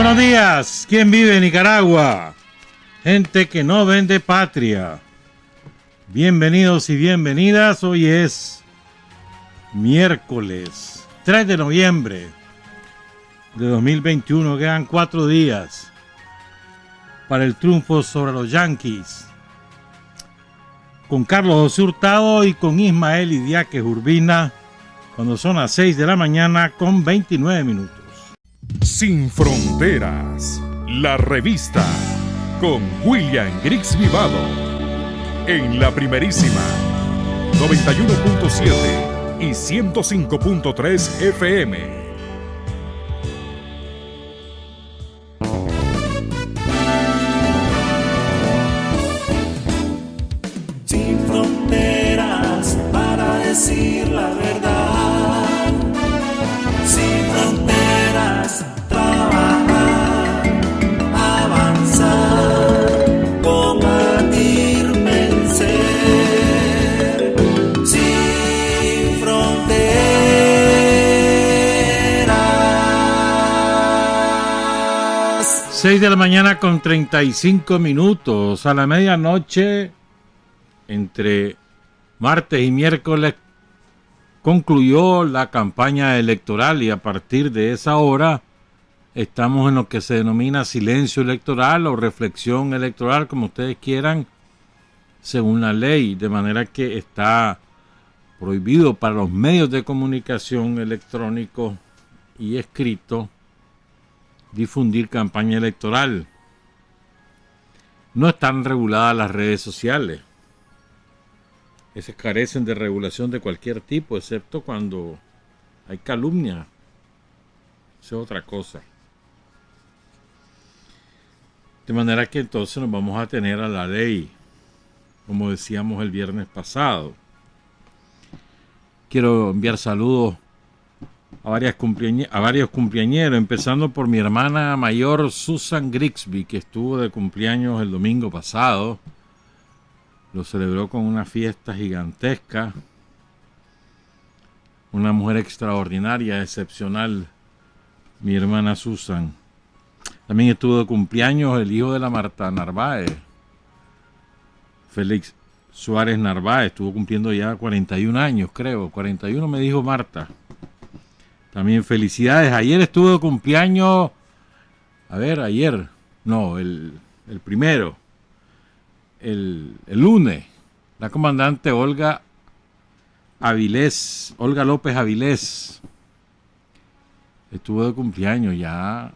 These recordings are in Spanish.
buenos días. ¿Quién vive en Nicaragua? Gente que no vende patria. Bienvenidos y bienvenidas. Hoy es miércoles 3 de noviembre de 2021. Quedan 4 días para el triunfo sobre los Yankees. Con Carlos José Hurtado y con Ismael Idiáquez Urbina, cuando son las 6 de la mañana con 29 minutos. Sin Fronteras, la revista, con William Griggs Vivado, en la primerísima 91.7 y 105.3 FM. Sin fronteras para decir la verdad, sin fronteras trabajar, avanzar, combatir, vencer, sin fronteras. 6 de la mañana con 35 minutos. A la medianoche, entre martes y miércoles, concluyó la campaña electoral y a partir de esa hora estamos en lo que se denomina silencio electoral o reflexión electoral, como ustedes quieran, según la ley, de manera que está prohibido para los medios de comunicación electrónicos y escritos difundir campaña electoral. No están reguladas las redes sociales. Esas carecen de regulación de cualquier tipo, excepto cuando hay calumnia. Eso es otra cosa. De manera que entonces nos vamos a tener a la ley, como decíamos el viernes pasado. Quiero enviar saludos a varios cumpleañeros, empezando por mi hermana mayor Susan Grigsby, que estuvo de cumpleaños el domingo pasado. Lo celebró con una fiesta gigantesca. Una mujer extraordinaria, excepcional, mi hermana Susan. También estuvo de cumpleaños el hijo de la Marta Narváez, Félix Suárez Narváez. Estuvo cumpliendo ya 41 años, creo. 41 me dijo Marta. También felicidades. Ayer estuvo de cumpleaños. El primero. El lunes, la comandante Olga López Avilés, estuvo de cumpleaños ya,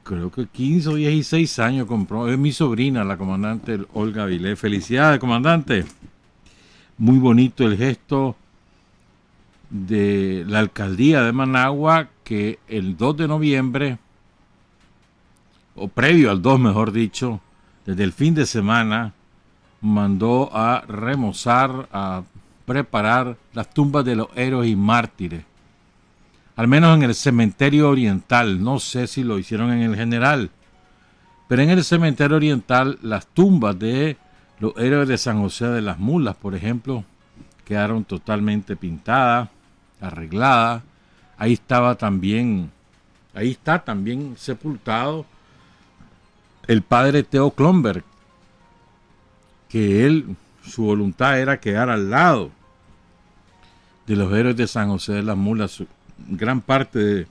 creo que 15 o 16 años, es mi sobrina, la comandante Olga Avilés. Felicidades, comandante. Muy bonito el gesto de la alcaldía de Managua, que el 2 de noviembre, o previo al 2 mejor dicho, desde el fin de semana, mandó a remozar, a preparar las tumbas de los héroes y mártires. Al menos en el cementerio oriental. No sé si lo hicieron en el general. Pero en el cementerio oriental, las tumbas de los héroes de San José de las Mulas, por ejemplo, quedaron totalmente pintadas, arregladas. Ahí está también sepultado el padre Theo Klomberg, que su voluntad era quedar al lado de los héroes de San José de las Mulas. Gran parte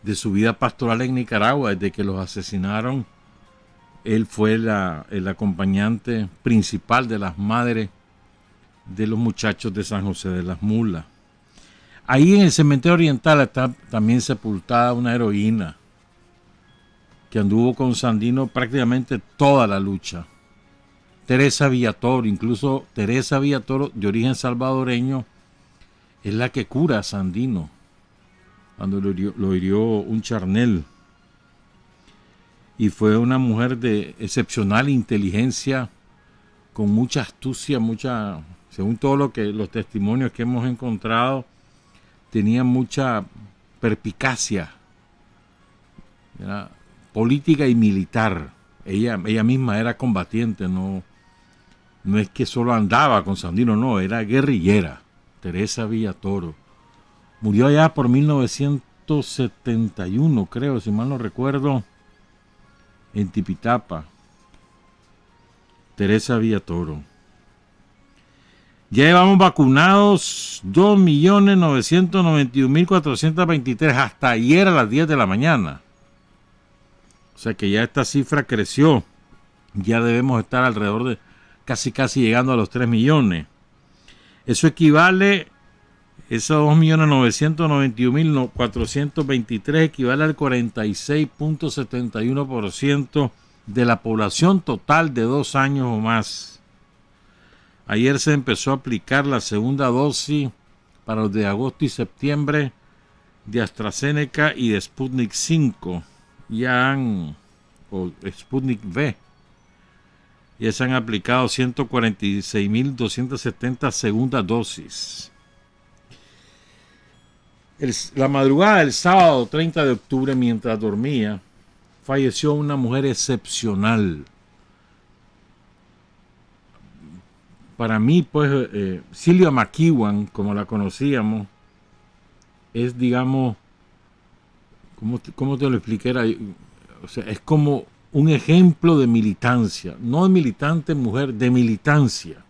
de su vida pastoral en Nicaragua, desde que los asesinaron, él fue el acompañante principal de las madres de los muchachos de San José de las Mulas. Ahí en el cementerio oriental está también sepultada una heroína que anduvo con Sandino prácticamente toda la lucha. Teresa Villatoro, incluso Teresa Villatoro, de origen salvadoreño, es la que cura a Sandino cuando lo hirió un charnel. Y fue una mujer de excepcional inteligencia, con mucha astucia, según todos los testimonios que hemos encontrado, tenía mucha perspicacia, política y militar. Ella misma era combatiente, no es que solo andaba con Sandino, no, era guerrillera. Teresa Villatoro murió allá por 1900 1971, creo, si mal no recuerdo, en Tipitapa. Teresa Villatoro. Ya llevamos vacunados 2.991.423 hasta ayer a las 10 de la mañana. O sea que ya esta cifra creció. Ya debemos estar alrededor de casi llegando a los 3 millones. Eso equivale, esos 2.991.423 equivale al 46.71% de la población total de 2 años o más. Ayer se empezó a aplicar la segunda dosis para los de agosto y septiembre de AstraZeneca y de Sputnik 5. O Sputnik V. Ya se han aplicado 146.270 segundas dosis. La madrugada del sábado 30 de octubre, mientras dormía, falleció una mujer excepcional. Para mí, pues, Sylvia McEwan, como la conocíamos, es, digamos, ¿cómo te lo expliqué? O sea, es como un ejemplo de militancia, no de militante mujer, de militancia.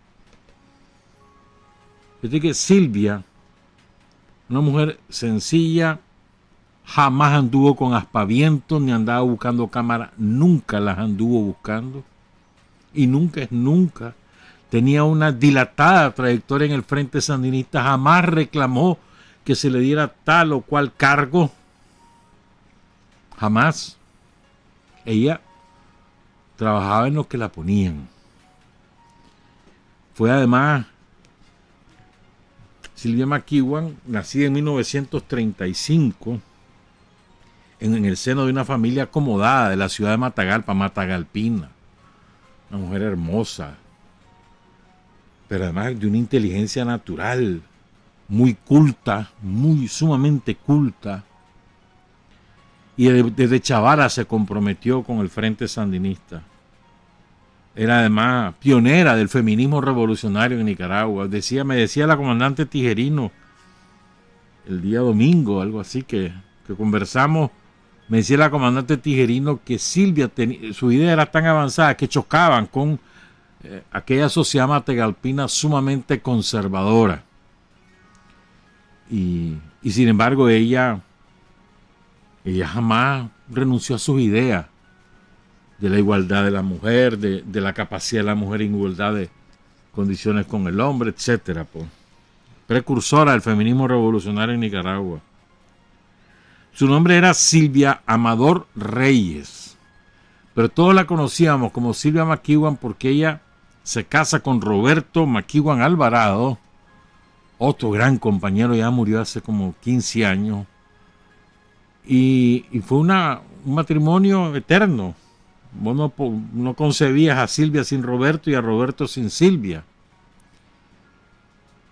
Es decir, que Sylvia, una mujer sencilla, jamás anduvo con aspavientos ni andaba buscando cámaras, nunca las anduvo buscando y nunca. Tenía una dilatada trayectoria en el Frente Sandinista, jamás reclamó que se le diera tal o cual cargo, jamás. Ella trabajaba en lo que la ponían. Fue además Sylvia McEwan, nacida en 1935, en el seno de una familia acomodada de la ciudad de Matagalpa, matagalpina. Una mujer hermosa, pero además de una inteligencia natural, muy culta, sumamente culta. Y desde chavala se comprometió con el Frente Sandinista. Era además pionera del feminismo revolucionario en Nicaragua. Me decía la comandante Tijerino el día domingo, algo así, que conversamos. Me decía la comandante Tijerino que Sylvia, su idea era tan avanzada que chocaban con aquella sociedad matagalpina sumamente conservadora. Y sin embargo ella jamás renunció a sus ideas de la igualdad de la mujer, de la capacidad de la mujer en igualdad de condiciones con el hombre, etcétera, pues. Precursora del feminismo revolucionario en Nicaragua. Su nombre era Sylvia Amador Reyes, pero todos la conocíamos como Sylvia McEwan porque ella se casa con Roberto McEwan Alvarado, otro gran compañero, ya murió hace como 15 años, y fue un matrimonio eterno. Vos no concebías a Sylvia sin Roberto y a Roberto sin Sylvia,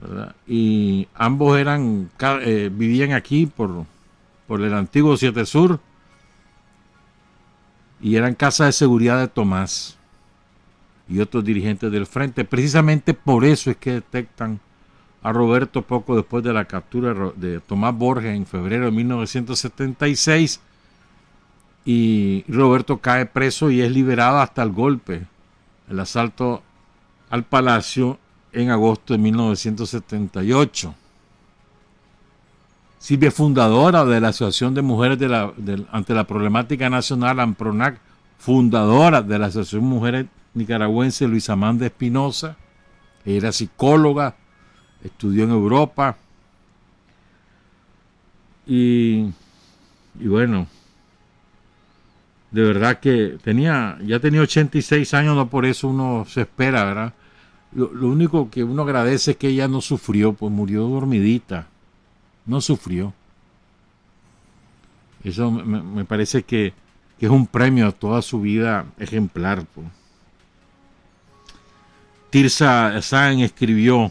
¿verdad? Y ambos vivían aquí por el antiguo 7 Sur y eran casa de seguridad de Tomás y otros dirigentes del frente. Precisamente por eso es que detectan a Roberto poco después de la captura de Tomás Borges en febrero de 1976, y Roberto cae preso y es liberado hasta el golpe, el asalto al Palacio en agosto de 1978. Sylvia es fundadora de la Asociación de Mujeres ante la Problemática Nacional, AMPRONAC, fundadora de la Asociación de Mujeres Nicaragüense Luisa Amanda Espinosa. Ella era psicóloga, estudió en Europa y bueno, de verdad que ya tenía 86 años, no por eso uno se espera, ¿verdad? Lo único que uno agradece es que ella no sufrió, pues murió dormidita, no sufrió. Eso me parece que es un premio a toda su vida ejemplar, pues. Tirsa Sáenz escribió: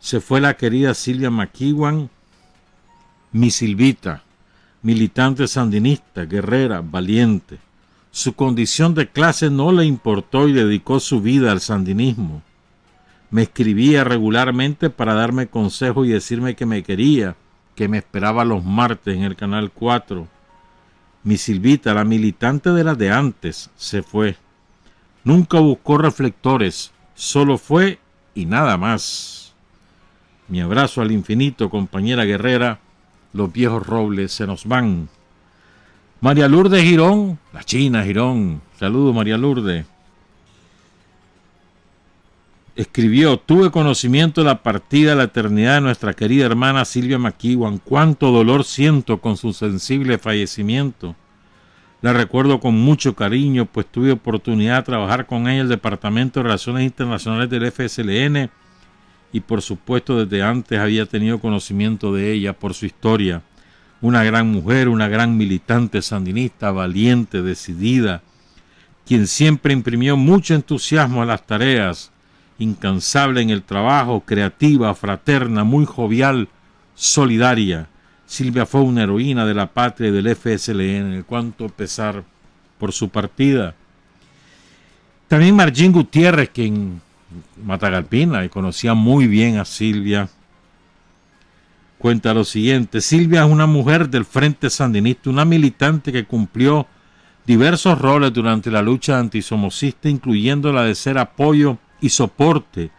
se fue la querida Sylvia McEwan, mi Silvita, militante sandinista, guerrera, valiente. Su condición de clase no le importó y dedicó su vida al sandinismo. Me escribía regularmente para darme consejos y decirme que me quería, que me esperaba los martes en el Canal 4. Mi Silvita, la militante de las de antes, se fue. Nunca buscó reflectores, solo fue y nada más. Mi abrazo al infinito, compañera guerrera. Los viejos robles se nos van. María Lourdes Girón, la China Girón. Saludos, María Lourdes. Escribió: tuve conocimiento de la partida de la eternidad de nuestra querida hermana Silvia McEwan. Cuánto dolor siento con su sensible fallecimiento. La recuerdo con mucho cariño, pues tuve oportunidad de trabajar con ella en el Departamento de Relaciones Internacionales del FSLN y por supuesto desde antes había tenido conocimiento de ella por su historia. Una gran mujer, una gran militante sandinista, valiente, decidida, quien siempre imprimió mucho entusiasmo a las tareas, incansable en el trabajo, creativa, fraterna, muy jovial, solidaria. Silvia fue una heroína de la patria y del FSLN, cuánto pesar por su partida. También Marjín Gutiérrez, que en Matagalpina y conocía muy bien a Silvia, cuenta lo siguiente: Silvia es una mujer del Frente Sandinista, una militante que cumplió diversos roles durante la lucha antisomocista, incluyendo la de ser apoyo y soporte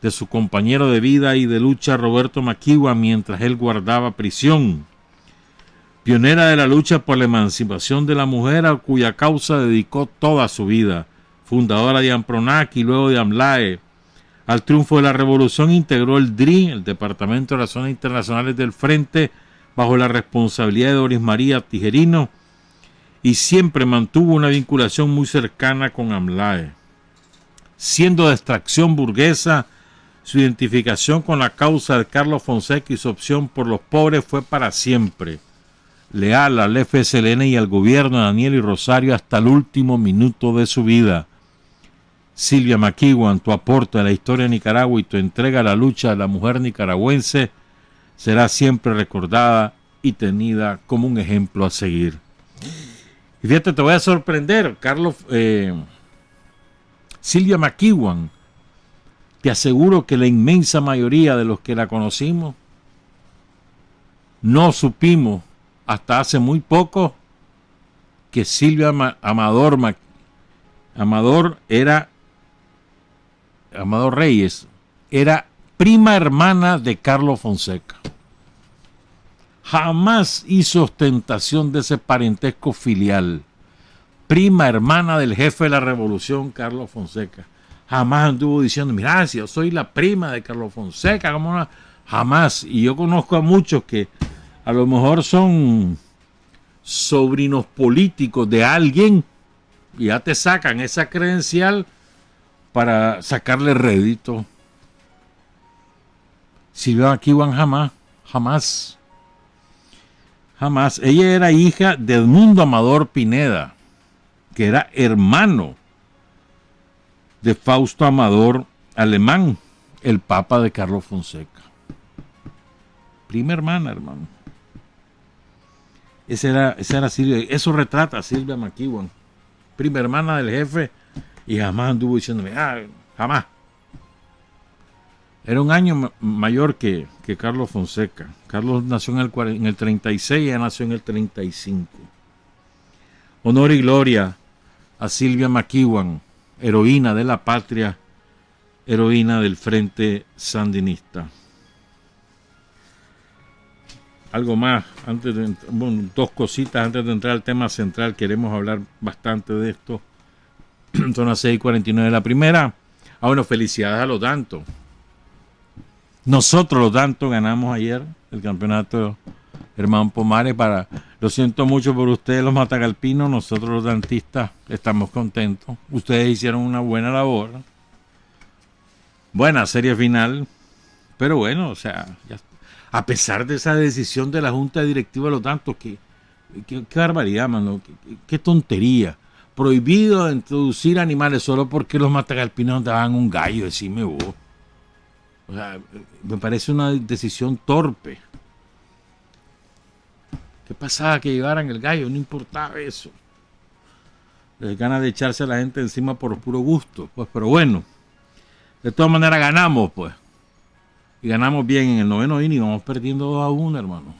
de su compañero de vida y de lucha Roberto McEwan mientras él guardaba prisión. Pionera de la lucha por la emancipación de la mujer, a cuya causa dedicó toda su vida. Fundadora de AMPRONAC y luego de AMLAE. Al triunfo de la revolución integró el DRI, el Departamento de Relaciones Internacionales del Frente, bajo la responsabilidad de Doris María Tijerino, y siempre mantuvo una vinculación muy cercana con AMLAE. Siendo de extracción burguesa, su identificación con la causa de Carlos Fonseca y su opción por los pobres fue para siempre. Leal al FSLN y al gobierno de Daniel y Rosario hasta el último minuto de su vida. Silvia McEwan, tu aporte a la historia de Nicaragua y tu entrega a la lucha de la mujer nicaragüense será siempre recordada y tenida como un ejemplo a seguir. Y fíjate, te voy a sorprender, Silvia McEwan, te aseguro que la inmensa mayoría de los que la conocimos no supimos hasta hace muy poco que Silvia Amador Reyes era prima hermana de Carlos Fonseca. Jamás hizo ostentación de ese parentesco filial. Prima hermana del jefe de la revolución, Carlos Fonseca. Jamás anduvo diciendo: mira, si yo soy la prima de Carlos Fonseca, ¿cómo no? Jamás. Y yo conozco a muchos que a lo mejor son sobrinos políticos de alguien y ya te sacan esa credencial para sacarle rédito. Silvia McEwan jamás. Ella era hija de Edmundo Amador Pineda, que era hermano de Fausto Amador Alemán, el papa de Carlos Fonseca. Prima hermana, hermano. Esa era Silvia. Eso retrata a Silvia McEwan. Prima hermana del jefe y jamás anduvo diciéndome, jamás. Era un año mayor que Carlos Fonseca. Carlos nació en el 36 y ella nació en el 35. Honor y gloria a Silvia McEwan, heroína de la patria, heroína del Frente Sandinista. Algo más, dos cositas antes de entrar al tema central. Queremos hablar bastante de esto. Son las 6:49 de la primera. Bueno, felicidades a los Dantos. Nosotros los Dantos ganamos ayer el campeonato Germán Pomares. Lo siento mucho por ustedes los matagalpinos, nosotros los dantistas estamos contentos. Ustedes hicieron una buena labor. Buena serie final. Pero bueno, o sea, a pesar de esa decisión de la Junta Directiva de los Dantos, qué barbaridad, mano, qué tontería. Prohibido introducir animales solo porque los matagalpinos daban un gallo, decime vos. O sea, me parece una decisión torpe. ¿Qué pasaba que llevaran el gallo? No importaba eso. Les ganas de echarse a la gente encima por puro gusto. Pues, pero bueno, de todas maneras ganamos, pues. y ganamos bien en el 9º inning, vamos perdiendo 2-1, hermano.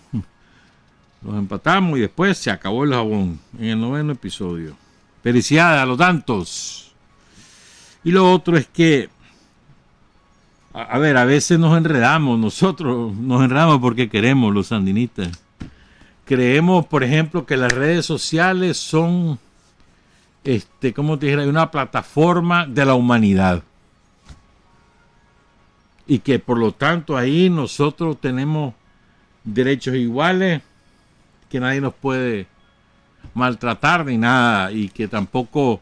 Los empatamos y después se acabó el jabón en el 9º episodio. Felicidades a los tantos. Y lo otro es que, a veces nos enredamos, nosotros nos enredamos porque queremos, los sandinistas. Creemos, por ejemplo, que las redes sociales son, como te dijera, una plataforma de la humanidad. Y que por lo tanto ahí nosotros tenemos derechos iguales, que nadie nos puede maltratar ni nada, y que tampoco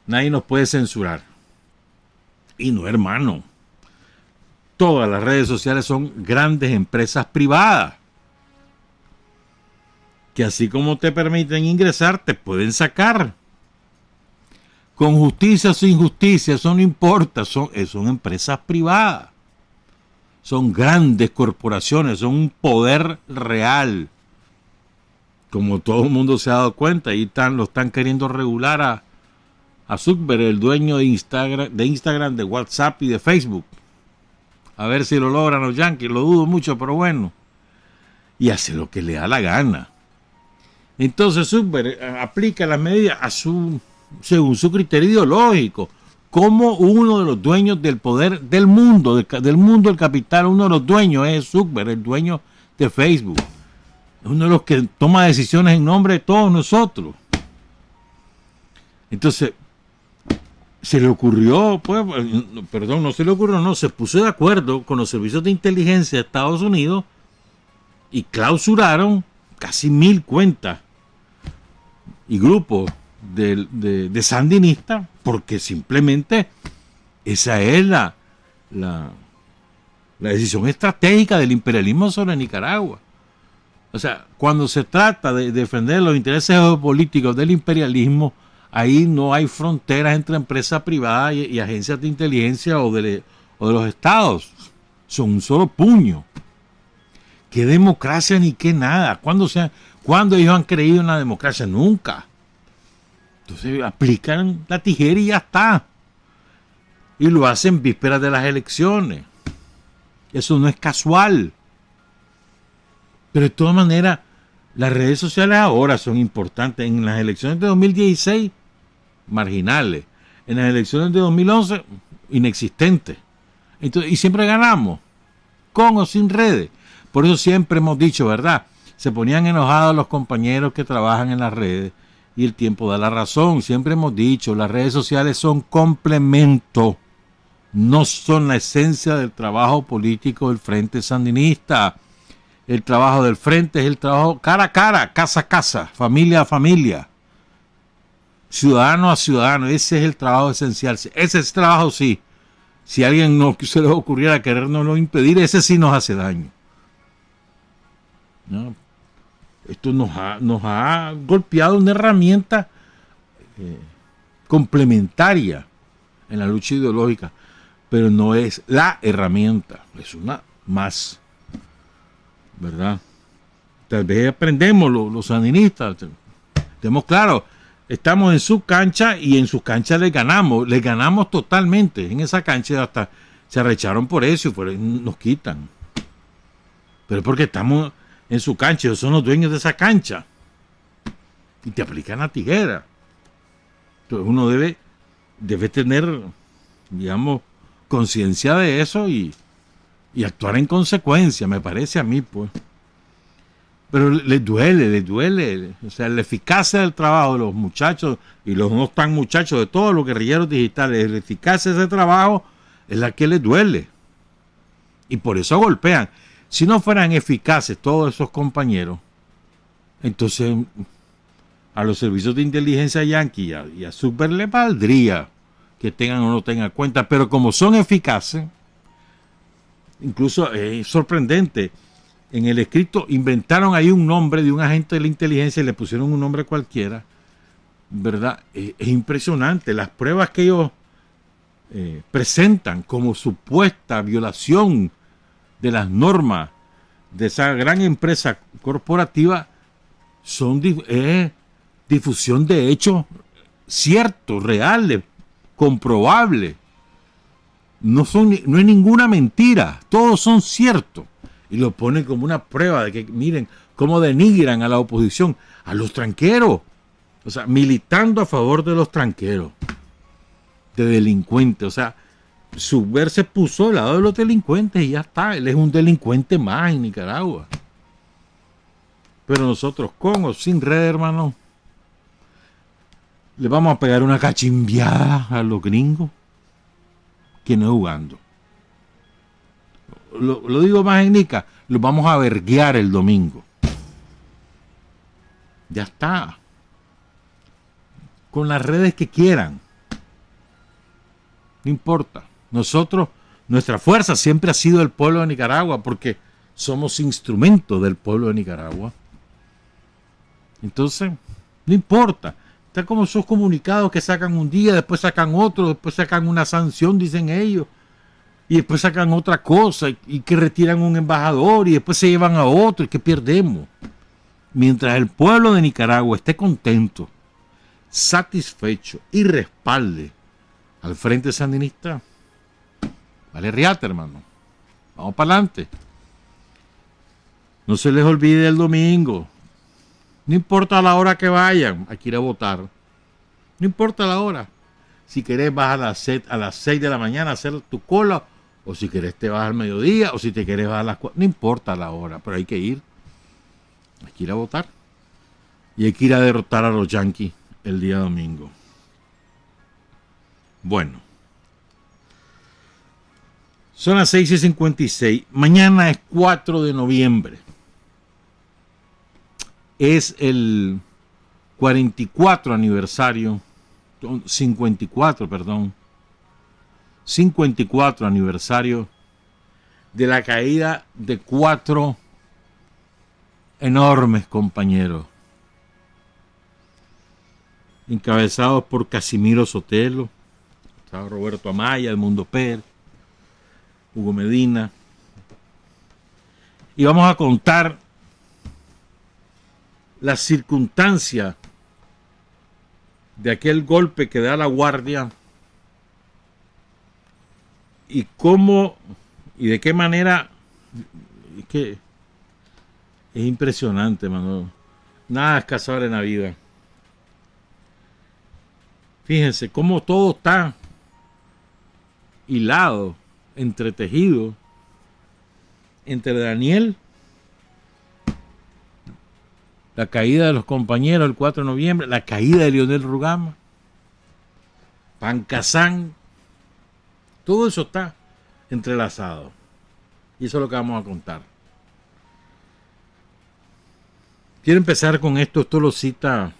nadie nos puede censurar. Y no, hermano. Todas las redes sociales son grandes empresas privadas, que así como te permiten ingresar, te pueden sacar. Con justicia o sin justicia, eso no importa, son empresas privadas. Son grandes corporaciones, son un poder real. Como todo el mundo se ha dado cuenta, ahí lo están queriendo regular a Zuckerberg, el dueño de Instagram, de WhatsApp y de Facebook. A ver si lo logran los yanquis, lo dudo mucho, pero bueno. Y hace lo que le da la gana. Entonces Zuckerberg aplica las medidas según su criterio ideológico. Como uno de los dueños del poder del mundo del capital, uno de los dueños es Zuckerberg, el dueño de Facebook. Uno de los que toma decisiones en nombre de todos nosotros. Entonces, se puso de acuerdo con los servicios de inteligencia de Estados Unidos y clausuraron casi 1,000 cuentas y grupos de sandinistas, porque simplemente esa es la decisión estratégica del imperialismo sobre Nicaragua. O sea, cuando se trata de defender los intereses geopolíticos del imperialismo, ahí no hay fronteras entre empresas privadas y agencias de inteligencia o de los estados. Son un solo puño. ¿Qué democracia ni qué nada? ¿Cuándo ellos han creído en la democracia? Nunca. Entonces aplican la tijera y ya está. Y lo hacen vísperas de las elecciones. Eso no es casual. Pero de todas maneras, las redes sociales ahora son importantes. En las elecciones de 2016, marginales. En las elecciones de 2011, inexistentes. Entonces, y siempre ganamos, con o sin redes. Por eso siempre hemos dicho, ¿verdad? Se ponían enojados los compañeros que trabajan en las redes y el tiempo da la razón. Siempre hemos dicho, las redes sociales son complemento, no son la esencia del trabajo político del Frente Sandinista. El trabajo del Frente es el trabajo cara a cara, casa a casa, familia a familia, ciudadano a ciudadano. Ese es el trabajo esencial. Ese es el trabajo, sí. Si a alguien no se le ocurriera querernoslo impedir, ese sí nos hace daño. ¿No? Esto nos ha golpeado una herramienta complementaria en la lucha ideológica, pero no es la herramienta, es una más, ¿verdad? Tal vez aprendemos los sandinistas, tenemos claro, estamos en su cancha y en sus canchas les ganamos totalmente. En esa cancha hasta se arrecharon por eso y nos quitan. Pero porque estamos en su cancha, ellos son los dueños de esa cancha y te aplican la tijera. Entonces uno debe tener, digamos, conciencia de eso y actuar en consecuencia, me parece a mí, pues. Pero les duele. O sea, la eficacia del trabajo de los muchachos y los no tan muchachos, de todos los guerrilleros digitales, la eficacia de ese trabajo es la que les duele. Y por eso golpean. Si no fueran eficaces todos esos compañeros, entonces a los servicios de inteligencia yanqui y a Zuckerberg les valdría que tengan o no tengan cuenta. Pero como son eficaces, incluso es sorprendente. En el escrito inventaron ahí un nombre de un agente de la inteligencia y le pusieron un nombre cualquiera, ¿verdad? Es impresionante las pruebas que ellos presentan como supuesta violación de las normas de esa gran empresa corporativa. Son difusión de hechos ciertos, reales, comprobables, no es ninguna mentira, todos son ciertos. Y lo ponen como una prueba de que, miren, cómo denigran a la oposición, a los tranqueros. O sea, militando a favor de los tranqueros, de delincuentes. O sea, Subver se puso al lado de los delincuentes y ya está. Él es un delincuente más en Nicaragua. Pero nosotros, con o sin red, hermano, le vamos a pegar una cachimbiada a los gringos que no es jugando. Lo digo más en Nica, los vamos a verguear el domingo. Ya está. Con las redes que quieran. No importa. Nosotros, nuestra fuerza siempre ha sido el pueblo de Nicaragua, porque somos instrumentos del pueblo de Nicaragua. Entonces, no importa. Está como esos comunicados que sacan un día, después sacan otro, después sacan una sanción, dicen ellos, y después sacan otra cosa, y que retiran un embajador, y después se llevan a otro, y que perdemos. Mientras el pueblo de Nicaragua esté contento, satisfecho y respalde al Frente Sandinista, vale riata, hermano. Vamos para adelante. No se les olvide el domingo. No importa la hora que vayan, hay que ir a votar. No importa la hora. Si querés vas a las 6 de la mañana a hacer tu cola, o si querés te vas al mediodía, o si te querés vas a las 4. No importa la hora, pero hay que ir. Hay que ir a votar. Y hay que ir a derrotar a los yanquis el día domingo. Bueno. Son las 6:56. Mañana es 4 de noviembre. Es el 54 aniversario, 54 aniversario de la caída de 4 enormes compañeros, encabezados por Casimiro Sotelo, Roberto Amaya, Edmundo Pérez, Hugo Medina. Y vamos a contar las circunstancias de aquel golpe que da La Guardia y cómo y de qué manera. Es que es impresionante, mano. Nada es casual en la vida. Fíjense cómo todo está hilado, entretejido entre Daniel, la caída de los compañeros el 4 de noviembre, la caída de Leonel Rugama, Pancasán, todo eso está entrelazado. Y eso es lo que vamos a contar. Quiero empezar con esto. Esto lo cita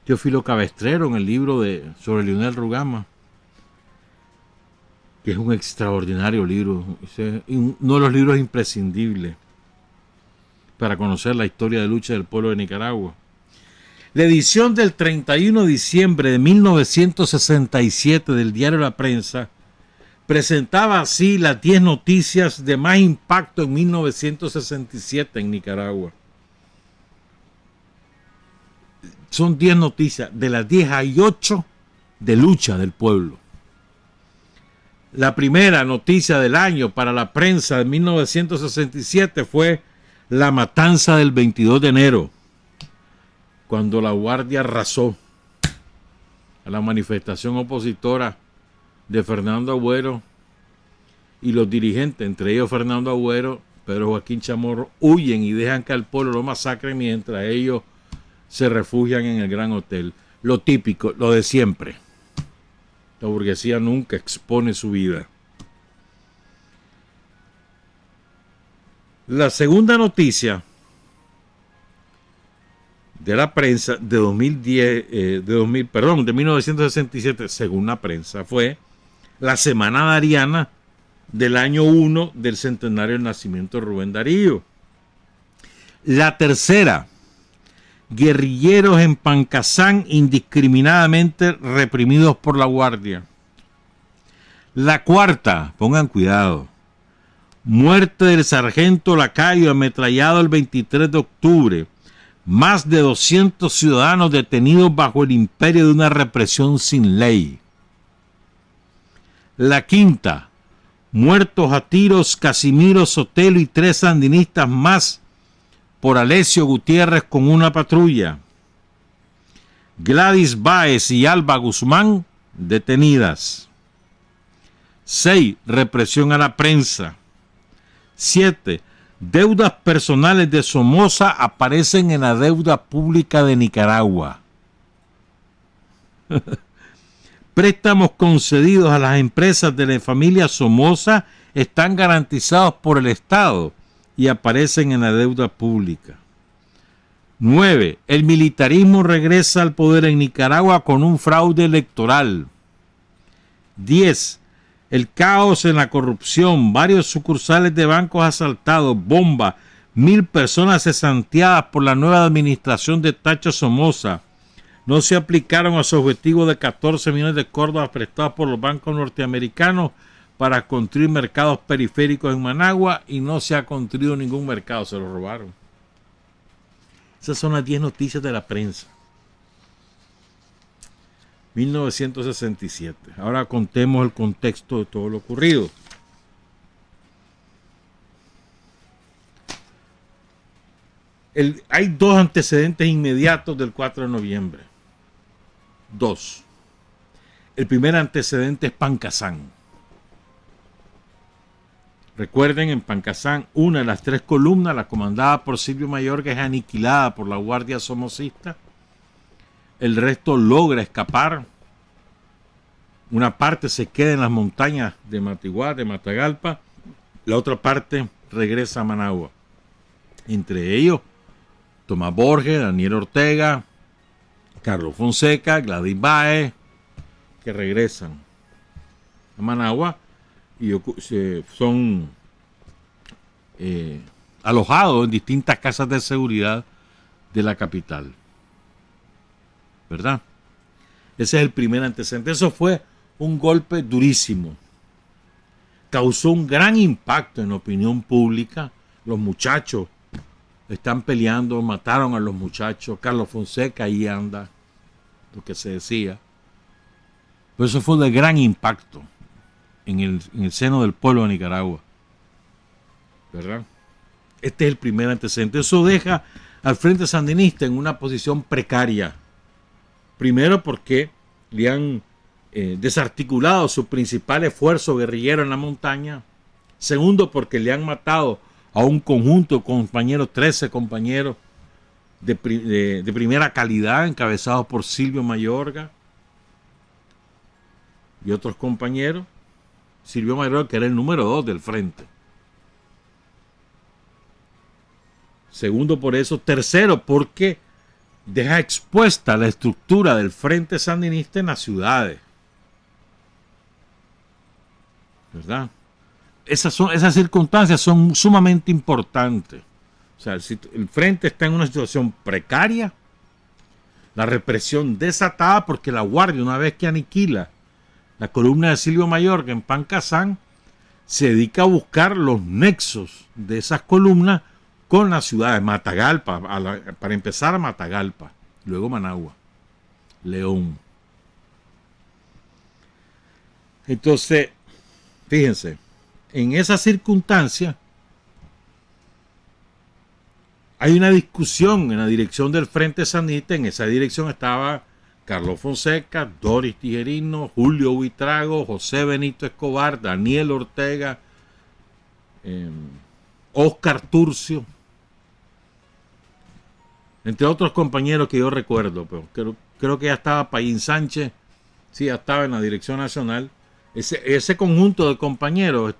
Teófilo Cabestrero en el libro sobre Leonel Rugama, que es un extraordinario libro. Es uno de los libros imprescindibles para conocer la historia de lucha del pueblo de Nicaragua. La edición del 31 de diciembre de 1967 del diario La Prensa presentaba así las 10 noticias de más impacto en 1967 en Nicaragua. Son 10 noticias, de las 10 hay 8 de lucha del pueblo. La primera noticia del año para la prensa de 1967 fue la matanza del 22 de enero, cuando La Guardia arrasó a la manifestación opositora de Fernando Agüero, y los dirigentes, entre ellos Fernando Agüero, Pedro Joaquín Chamorro, huyen y dejan que al pueblo lo masacren mientras ellos se refugian en el Gran Hotel. Lo típico, lo de siempre. La burguesía nunca expone su vida. La segunda noticia de la prensa de 1967, según la prensa, fue la Semana Dariana del año 1 del centenario del nacimiento de Rubén Darío. La tercera, guerrilleros en Pancasán indiscriminadamente reprimidos por La Guardia. La cuarta, pongan cuidado, muerte del sargento Lacayo ametrallado el 23 de octubre. Más de 200 ciudadanos detenidos bajo el imperio de una represión sin ley. La quinta, muertos a tiros Casimiro Sotelo y 3 sandinistas más por Alessio Gutiérrez con una patrulla. Gladys Báez y Alba Guzmán detenidas. 6. Represión a la prensa. 7. Deudas personales de Somoza aparecen en la deuda pública de Nicaragua. Préstamos concedidos a las empresas de la familia Somoza están garantizados por el Estado y aparecen en la deuda pública. 9. El militarismo regresa al poder en Nicaragua con un fraude electoral. 10. El caos en la corrupción, varios sucursales de bancos asaltados, bomba, 1,000 personas cesanteadas por la nueva administración de Tacho Somoza. No se aplicaron a su objetivo de 14 millones de córdobas prestados por los bancos norteamericanos para construir mercados periféricos en Managua y no se ha construido ningún mercado, se lo robaron. Esas son las 10 noticias de la prensa. 1967. Ahora contemos el contexto de todo lo ocurrido. Hay 2 antecedentes inmediatos del 4 de noviembre. 2. El primer antecedente es Pancasán. Recuerden, en Pancasán, una de las 3 columnas, la comandada por Silvio Mayorga, es aniquilada por la Guardia Somocista. El resto logra escapar. Una parte se queda en las montañas de Matiguá, de Matagalpa. La otra parte regresa a Managua. Entre ellos, Tomás Borges, Daniel Ortega, Carlos Fonseca, Gladys Báez, que regresan a Managua y son alojados en distintas casas de seguridad de la capital. ¿Verdad? Ese es el primer antecedente. Eso fue un golpe durísimo. Causó un gran impacto en la opinión pública. Los muchachos están peleando, mataron a los muchachos. Carlos Fonseca ahí anda, lo que se decía. Pero eso fue de gran impacto en el seno del pueblo de Nicaragua. ¿Verdad? Este es el primer antecedente. Eso deja al Frente Sandinista en una posición precaria. Primero porque le han desarticulado su principal esfuerzo guerrillero en la montaña. Segundo porque le han matado a un conjunto de compañeros, 13 compañeros de primera calidad, encabezados por Silvio Mayorga y otros compañeros. Silvio Mayorga, que era el número 2 del frente. Segundo por eso. Tercero porque deja expuesta la estructura del Frente Sandinista en las ciudades. ¿Verdad? Esas circunstancias son sumamente importantes. O sea, el Frente está en una situación precaria, la represión desatada, porque la Guardia, una vez que aniquila la columna de Silvio Mayorga en Pancasán, se dedica a buscar los nexos de esas columnas con las ciudades. Matagalpa, para empezar, Matagalpa, luego Managua, León. Entonces, fíjense, en esa circunstancia hay una discusión en la dirección del Frente Sandinista. En esa dirección estaba Carlos Fonseca, Doris Tijerino, Julio Buitrago, José Benito Escobar, Daniel Ortega, Oscar Turcio, entre otros compañeros que yo recuerdo, pero creo que ya estaba Payín Sánchez, sí, ya estaba en la dirección nacional. Ese conjunto de compañeros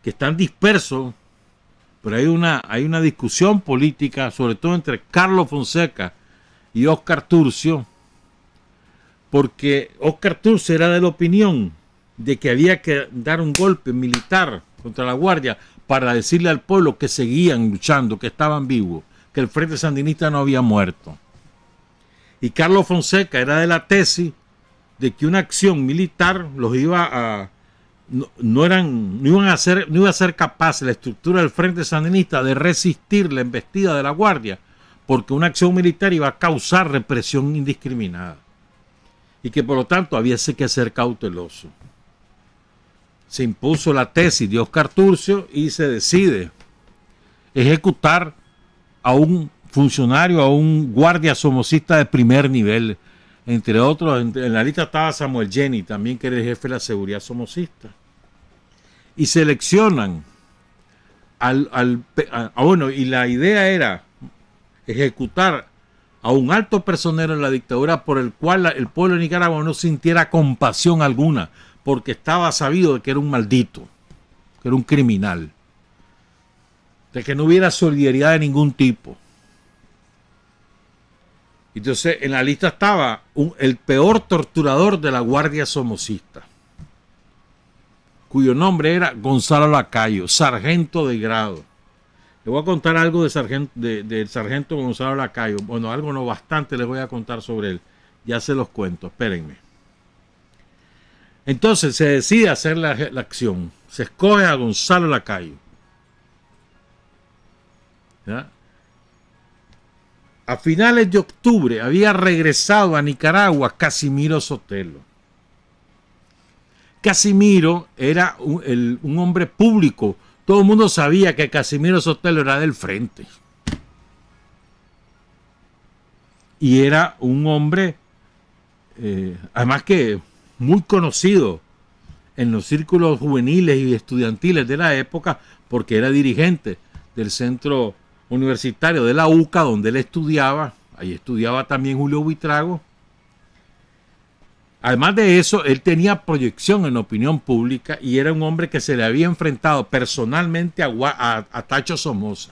que están dispersos, pero hay una discusión política, sobre todo entre Carlos Fonseca y Oscar Turcio, porque Oscar Turcio era de la opinión de que había que dar un golpe militar contra la Guardia para decirle al pueblo que seguían luchando, que estaban vivos, que el Frente Sandinista no había muerto. Y Carlos Fonseca era de la tesis de que una acción militar los iba a no iba a ser capaz la estructura del Frente Sandinista de resistir la embestida de la Guardia, porque una acción militar iba a causar represión indiscriminada y que por lo tanto había que ser cauteloso. se impuso la tesis de Oscar Turcio y se decide ejecutar a un funcionario, a un guardia somocista de primer nivel. Entre otros, en la lista estaba Samuel Jenny, también que era el jefe de la seguridad somocista. Y seleccionan bueno, y la idea era ejecutar a un alto personero en la dictadura por el cual el pueblo de Nicaragua no sintiera compasión alguna, porque estaba sabido de que era un maldito, que era un criminal, de que no hubiera solidaridad de ningún tipo. Entonces en la lista estaba el peor torturador de la guardia somocista, cuyo nombre era Gonzalo Lacayo, sargento de grado. Le voy a contar algo del sargento Gonzalo Lacayo. Bueno, algo no bastante les voy a contar sobre él. Ya se los cuento, espérenme. Entonces se decide hacer la acción. Se escoge a Gonzalo Lacayo. ¿Ya? A finales de octubre había regresado a Nicaragua Casimiro Sotelo. Casimiro era un hombre público. Todo el mundo sabía que Casimiro Sotelo era del frente. Y era un hombre, además que muy conocido en los círculos juveniles y estudiantiles de la época, porque era dirigente del centro universitario de la UCA, donde él estudiaba. Ahí estudiaba también Julio Buitrago. Además de eso, él tenía proyección en la opinión pública y era un hombre que se le había enfrentado personalmente a Tacho Somoza.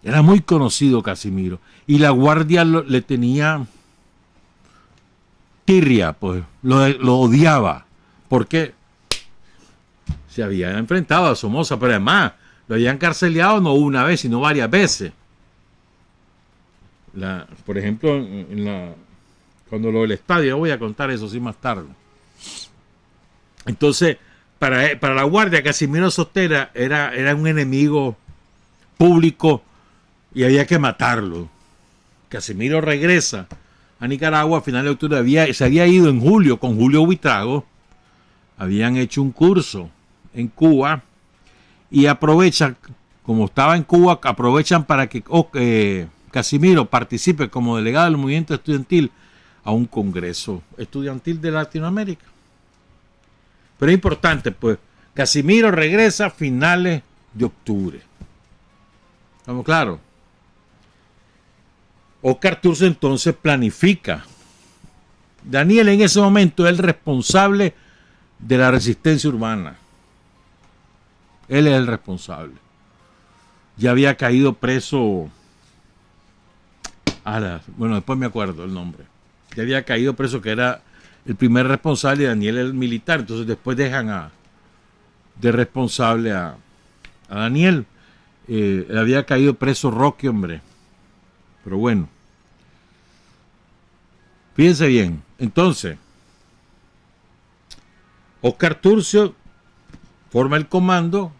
Era muy conocido Casimiro. Y la guardia le tenía tirria, pues lo odiaba. Porque se había enfrentado a Somoza, pero además lo habían carceleado no una vez, sino varias veces. Por ejemplo, cuando lo del estadio, voy a contar eso sí más tarde. Entonces, para la guardia, Casimiro Sotelo era un enemigo público y había que matarlo. Casimiro regresa a Nicaragua a finales de octubre. Se había ido en julio con Julio Buitrago. Habían hecho un curso en Cuba y aprovechan, como estaba en Cuba, aprovechan para que Casimiro participe como delegado del movimiento estudiantil a un congreso estudiantil de Latinoamérica. Pero es importante, pues, Casimiro regresa a finales de octubre. ¿Estamos claros? Oscar Turcio entonces planifica. Daniel en ese momento es el responsable de la resistencia urbana. Él es el responsable. Ya había caído preso. Bueno, después me acuerdo el nombre. Ya había caído preso, que era el primer responsable, y Daniel el militar. Entonces después dejan de responsable a Daniel. Había caído preso Roque, hombre. Pero bueno. Fíjense bien. Entonces, Oscar Turcio forma el comando.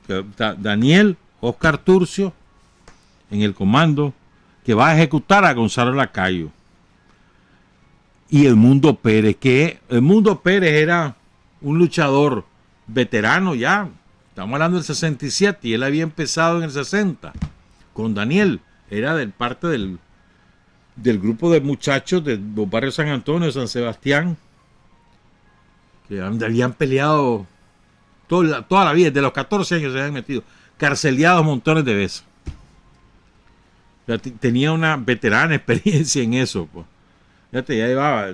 Daniel, Oscar Turcio, en el comando que va a ejecutar a Gonzalo Lacayo. Y Edmundo Pérez, Edmundo Pérez era un luchador veterano ya. Estamos hablando del 67 y él había empezado en el 60 con Daniel. Era parte del grupo de muchachos de los barrios San Antonio, de San Sebastián, que habían peleado toda la vida, desde los 14 años se habían metido, carceleados montones de veces. O sea, tenía una veterana experiencia en eso, pues. Ya llevaba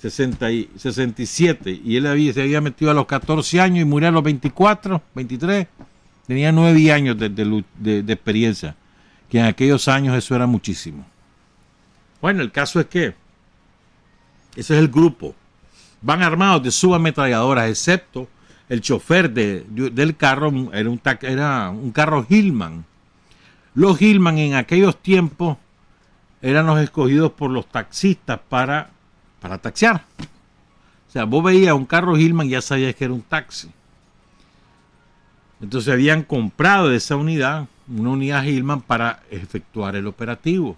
67 y él se había metido a los 14 años y murió a los 24, 23. Tenía 9 años de experiencia, que en aquellos años eso era muchísimo. Bueno, el caso es que ese es el grupo. Van armados de subametralladoras, excepto el chofer del carro, era un carro Hillman. Los Hillman en aquellos tiempos eran los escogidos por los taxistas para taxiar. O sea, vos veías un carro Hillman y ya sabías que era un taxi. Entonces habían comprado de esa unidad, una unidad Hillman, para efectuar el operativo.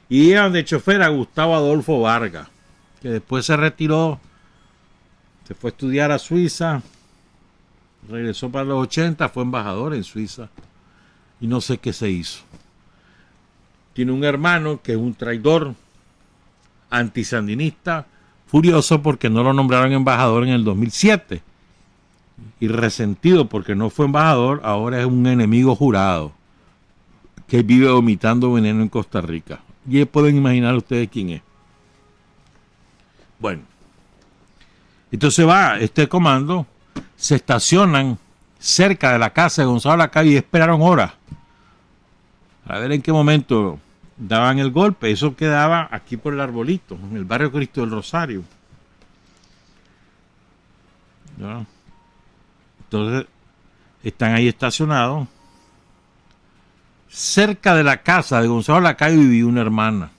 Y iban de chofer a Gustavo Adolfo Vargas, que después se retiró Se fue a estudiar a Suiza, regresó para los 80, fue embajador en Suiza y no sé qué se hizo. Tiene un hermano que es un traidor, antisandinista, furioso porque no lo nombraron embajador en el 2007 y resentido porque no fue embajador, ahora es un enemigo jurado que vive vomitando veneno en Costa Rica. Y pueden imaginar ustedes quién es. Bueno, entonces va este comando, se estacionan cerca de la casa de Gonzalo Lacayo y esperaron horas a ver en qué momento daban el golpe. Eso quedaba aquí por el Arbolito, en el barrio Cristo del Rosario. ¿No? Entonces están ahí estacionados. Cerca de la casa de Gonzalo Lacayo vivía una hermana.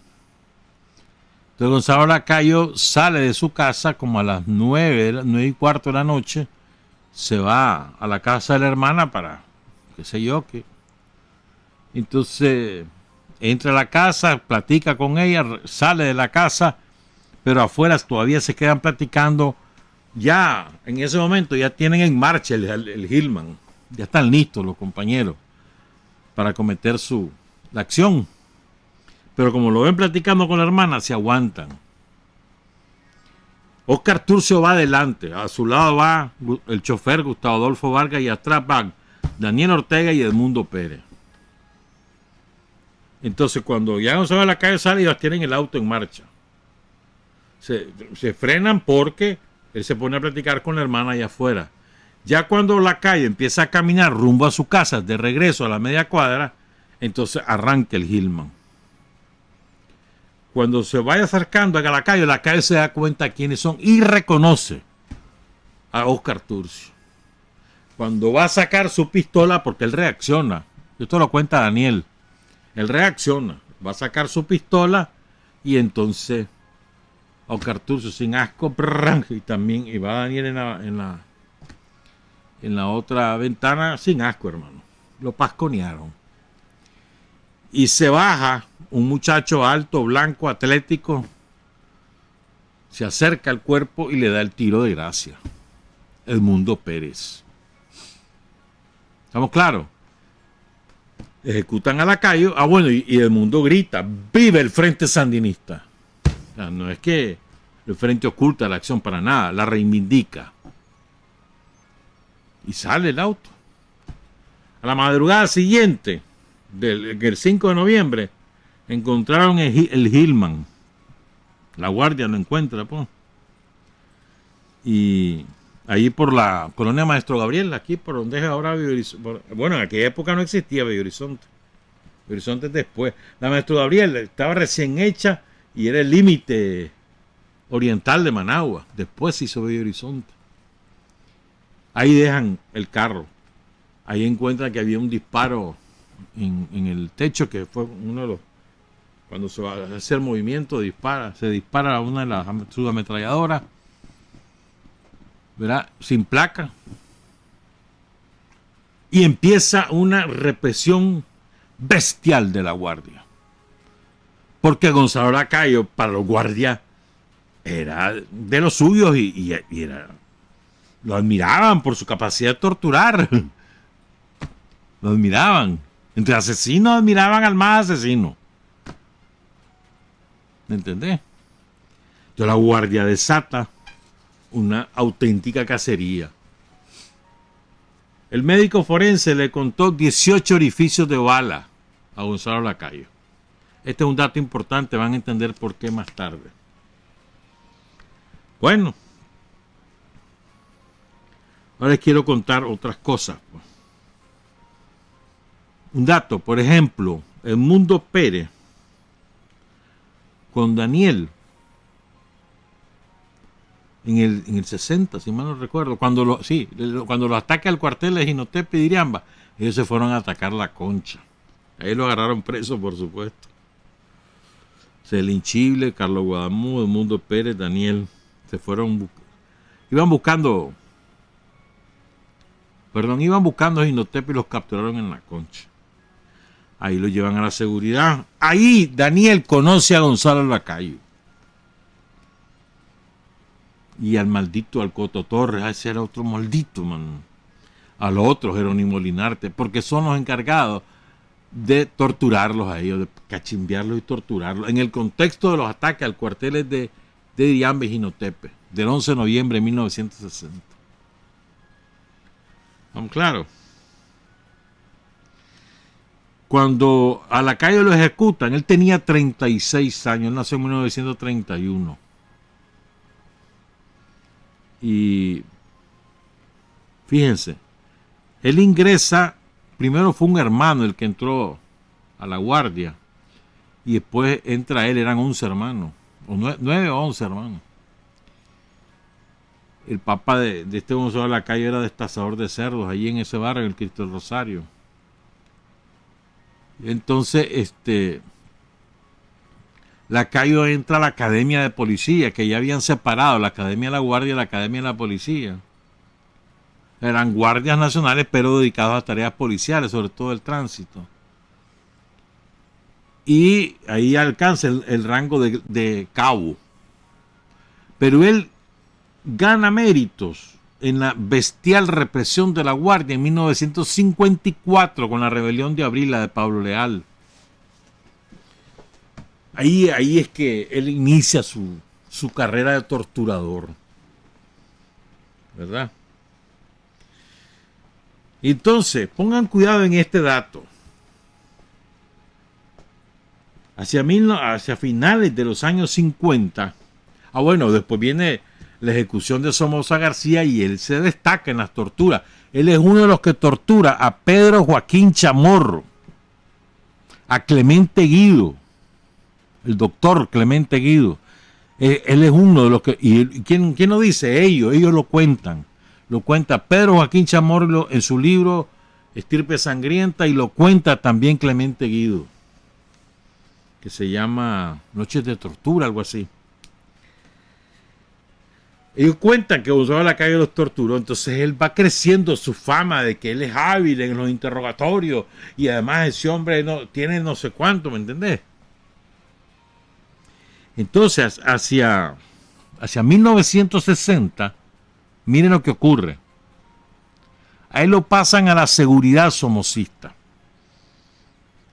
Entonces Gonzalo Lacayo sale de su casa como a las 9:15 de la noche, se va a la casa de la hermana para, qué sé yo, qué. Entonces entra a la casa, platica con ella, sale de la casa, pero afuera todavía se quedan platicando. Ya en ese momento ya tienen en marcha el Hillman, ya están listos los compañeros para cometer la acción. Pero como lo ven platicando con la hermana, se aguantan. Oscar Turcio va adelante, a su lado va el chofer Gustavo Adolfo Vargas y atrás van Daniel Ortega y Edmundo Pérez. Entonces cuando ya Gonzalo Lacayo sale, ellos tienen el auto en marcha. Se frenan porque él se pone a platicar con la hermana allá afuera. Ya cuando Lacayo empieza a caminar rumbo a su casa, de regreso a la media cuadra, entonces arranca el Hillman. Cuando se vaya acercando a Lacayo se da cuenta quiénes son y reconoce a Oscar Turcio. Cuando va a sacar su pistola, porque él reacciona, esto lo cuenta Daniel, él reacciona, va a sacar su pistola y entonces Oscar Turcio sin asco, y también y va Daniel en la otra ventana sin asco, hermano. Lo pasconearon. Y se baja un muchacho alto, blanco, atlético, se acerca al cuerpo y le da el tiro de gracia. Edmundo Pérez. ¿Estamos claros? Ejecutan a Lacayo. Bueno, y Edmundo grita: ¡vive el Frente Sandinista! O sea, no es que el Frente oculta la acción para nada, la reivindica. Y sale el auto. A la madrugada siguiente, el 5 de noviembre, encontraron el Hillman. La guardia lo encuentra, pues. Y ahí por la colonia Maestro Gabriel, aquí por donde es ahora Bello Horizonte. Bueno, en aquella época no existía Bello Horizonte. Bello Horizonte es después. La Maestro Gabriel estaba recién hecha y era el límite oriental de Managua. Después se hizo Bello Horizonte. Ahí dejan el carro. Ahí encuentran que había un disparo en el techo, que fue uno de los... Cuando se va a hacer movimiento, se dispara a una de las subametralladoras, ¿verdad? Sin placa. Y empieza una represión bestial de la guardia. Porque Gonzalo Lacayo, para los guardias, era de los suyos y era... Lo admiraban por su capacidad de torturar. Lo admiraban. Entre asesinos admiraban al más asesino. ¿Me entendés? Entonces la guardia desata una auténtica cacería. El médico forense le contó 18 orificios de bala a Gonzalo Lacayo. Este es un dato importante, van a entender por qué más tarde. Bueno, ahora les quiero contar otras cosas. Un dato, por ejemplo, Edmundo Pérez con Daniel en el 60, si mal no recuerdo, cuando los ataca al cuartel de Jinotepe y Diriamba, ellos se fueron a atacar La Concha. Ahí lo agarraron preso, por supuesto. Celinchible, Carlos Guadamú, Edmundo Pérez, Daniel, iban buscando a Jinotepe y los capturaron en La Concha. Ahí lo llevan a la seguridad. Ahí Daniel conoce a Gonzalo Lacayo. y al maldito al Coto Torres, ese era otro maldito, man. Al otro, Jerónimo Linarte, porque son los encargados de torturarlos a ellos, de cachimbearlos y torturarlos, en el contexto de los ataques al cuarteles de Diambe y Jinotepe, del 11 de noviembre de 1960. Vamos, claro. Cuando a Lacayo lo ejecutan, él tenía 36 años, él nació en 1931. Y fíjense, él ingresa, primero fue un hermano el que entró a la guardia, y después entra él, eran 11 hermanos, o 9 o 11 hermanos. El papá de este Gonzalo Lacayo era destazador de cerdos, allí en ese barrio, en el Cristo del Rosario. Entonces, Lacayo entra a la Academia de Policía, que ya habían separado la Academia de la Guardia y la Academia de la Policía. Eran guardias nacionales, pero dedicados a tareas policiales, sobre todo el tránsito. Y ahí alcanza el rango de cabo. Pero él gana méritos en la bestial represión de la Guardia en 1954 con la rebelión de abril, la de Pablo Leal. Ahí es que él inicia su carrera de torturador, ¿verdad? Entonces, pongan cuidado en este dato. Hacia finales de los años 50, bueno, después viene la ejecución de Somoza García y él se destaca en las torturas. Él es uno de los que tortura a Pedro Joaquín Chamorro, a Clemente Guido, el doctor Clemente Guido. Él es uno de los que... ¿Y quién lo dice? Ellos lo cuentan. Lo cuenta Pedro Joaquín Chamorro en su libro Estirpe Sangrienta, y lo cuenta también Clemente Guido, que se llama Noches de Tortura, algo así. Ellos cuentan que Gonzalo Lacayo los torturó, entonces él va creciendo su fama de que él es hábil en los interrogatorios, y además ese hombre tiene no sé cuánto, ¿me entendés? Entonces, hacia 1960, miren lo que ocurre. A él lo pasan a la seguridad somocista.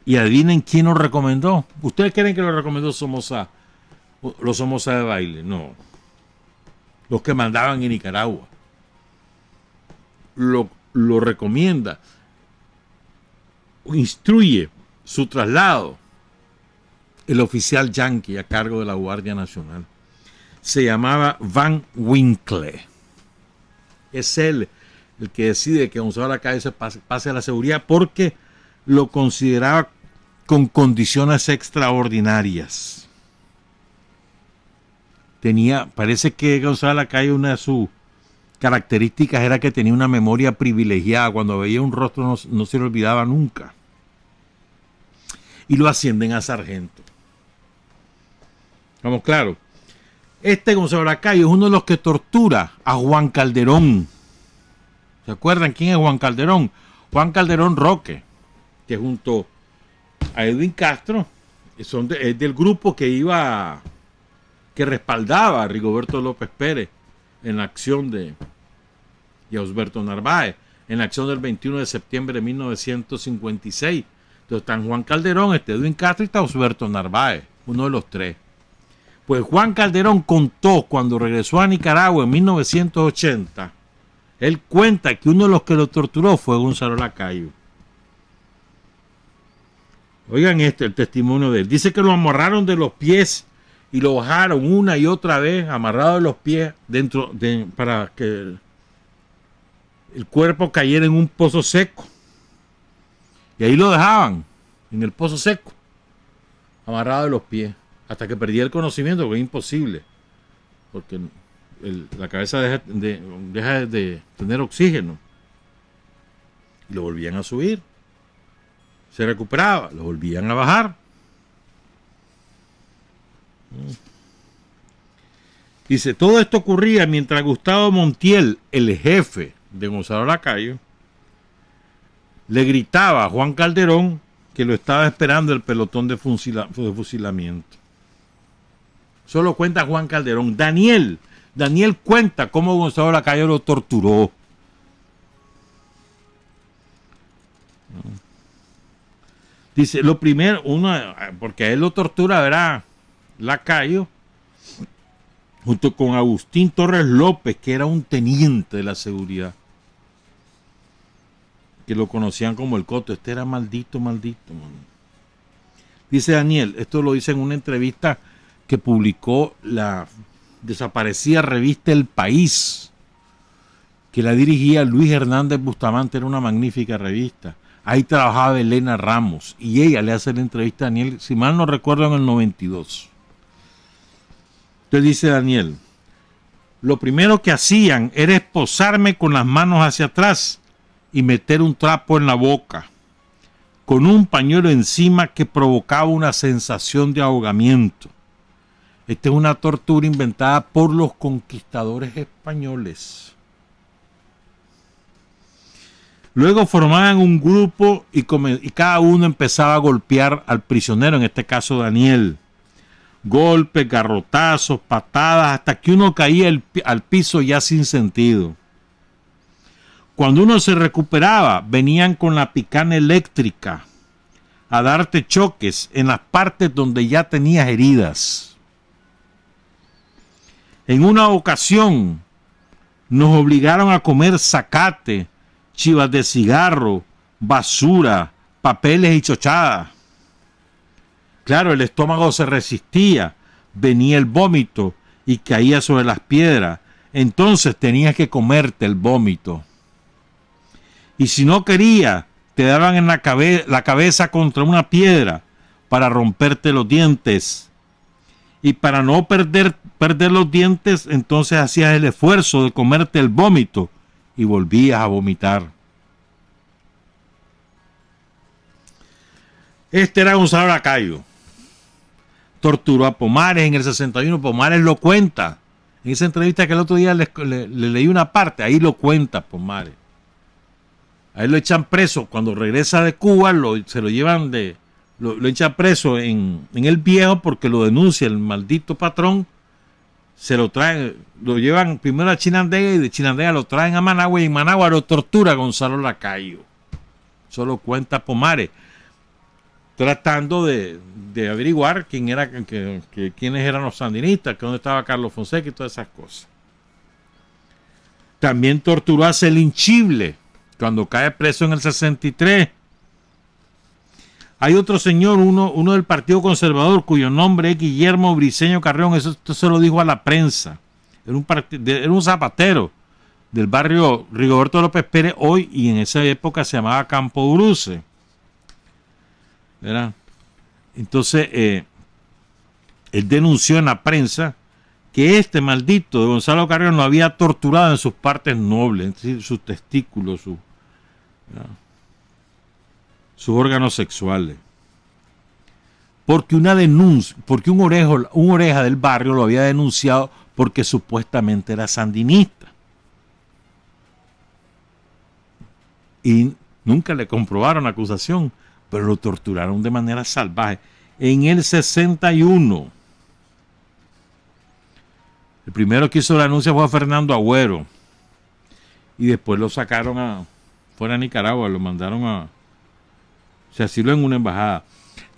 Y adivinen quién lo recomendó. ¿Ustedes creen que lo recomendó Somoza? Los Somoza de baile. No. Los que mandaban en Nicaragua. Lo recomienda. Instruye su traslado el oficial yanqui a cargo de la Guardia Nacional. Se llamaba Van Winkle. Es él el que decide que Gonzalo Lacayo se pase a la seguridad, porque lo consideraba con condiciones extraordinarias. Parece que Gonzalo Lacayo, una de sus características era que tenía una memoria privilegiada. Cuando veía un rostro no se le olvidaba nunca. Y lo ascienden a sargento. Vamos, claro. Gonzalo Lacayo es uno de los que tortura a Juan Calderón. ¿Se acuerdan quién es Juan Calderón? Juan Calderón Roque, que junto a Edwin Castro es del grupo que respaldaba a Rigoberto López Pérez en la acción y a Osberto Narváez en la acción del 21 de septiembre de 1956. Entonces están Juan Calderón, Edwin Castro y está Osberto Narváez, uno de los tres. Pues Juan Calderón contó cuando regresó a Nicaragua en 1980, él cuenta que uno de los que lo torturó fue Gonzalo Lacayo. Oigan el testimonio de él. Dice que lo amarraron de los pies y lo bajaron una y otra vez, amarrado de los pies, para que el cuerpo cayera en un pozo seco. Y ahí lo dejaban, en el pozo seco, amarrado de los pies, hasta que perdía el conocimiento, que es imposible, porque la cabeza deja de tener oxígeno. Y lo volvían a subir. Se recuperaba, lo volvían a bajar. Dice, todo esto ocurría mientras Gustavo Montiel, el jefe de Gonzalo Lacayo, le gritaba a Juan Calderón que lo estaba esperando el pelotón de fusilamiento. Solo cuenta Juan Calderón. Daniel, Daniel cuenta cómo Gonzalo Lacayo lo torturó. Dice, lo primero, porque a él lo tortura, ¿verdad? Lacayo, junto con Agustín Torres López, que era un teniente de la seguridad, que lo conocían como el Coto. Este era maldito, man. Dice Daniel, esto lo dice en una entrevista que publicó la desaparecida revista El País, que la dirigía Luis Hernández Bustamante. Era una magnífica revista. Ahí trabajaba Elena Ramos y ella le hace la entrevista a Daniel, si mal no recuerdo, en el 92. Entonces dice Daniel, lo primero que hacían era esposarme con las manos hacia atrás y meter un trapo en la boca, con un pañuelo encima que provocaba una sensación de ahogamiento. Esta es una tortura inventada por los conquistadores españoles. Luego formaban un grupo y cada uno empezaba a golpear al prisionero, en este caso Daniel. Golpes, garrotazos, patadas, hasta que uno caía al piso ya sin sentido. Cuando uno se recuperaba, venían con la picana eléctrica a darte choques en las partes donde ya tenías heridas. En una ocasión nos obligaron a comer zacate, chivas de cigarro, basura, papeles y chochadas. Claro, el estómago se resistía, venía el vómito y caía sobre las piedras. Entonces tenías que comerte el vómito. Y si no querías, te daban en la cabeza contra una piedra para romperte los dientes. Y para no perder los dientes, entonces hacías el esfuerzo de comerte el vómito y volvías a vomitar. Este era Gonzalo Lacayo. Torturó a Pomares en el 61. Pomares lo cuenta. En esa entrevista que el otro día le leí una parte, ahí lo cuenta Pomares. A él lo echan preso. Cuando regresa de Cuba, se lo llevan lo echan preso en El Viejo porque lo denuncia el maldito patrón. Se lo traen, lo llevan primero a Chinandega y de Chinandega lo traen a Managua y en Managua lo tortura Gonzalo Lacayo. Solo cuenta Pomares, tratando de averiguar quiénes eran los sandinistas, que dónde estaba Carlos Fonseca y todas esas cosas. También torturó a Celín Chible cuando cae preso en el 63. Hay otro señor, uno del Partido Conservador, cuyo nombre es Guillermo Briceño Carrión. Esto se lo dijo a la prensa. Era un zapatero del barrio Rigoberto López Pérez hoy, y en esa época se llamaba Campo Bruce. ¿Verdad? Entonces, él denunció en la prensa que este maldito de Gonzalo Carrión lo había torturado en sus partes nobles, es decir, sus testículos, sus órganos sexuales. Porque un oreja del barrio lo había denunciado porque supuestamente era sandinista. Y nunca le comprobaron la acusación, pero lo torturaron de manera salvaje. En el 61, el primero que hizo la denuncia fue Fernando Agüero. Y después lo sacaron fuera a Nicaragua, lo mandaron se asiló en una embajada.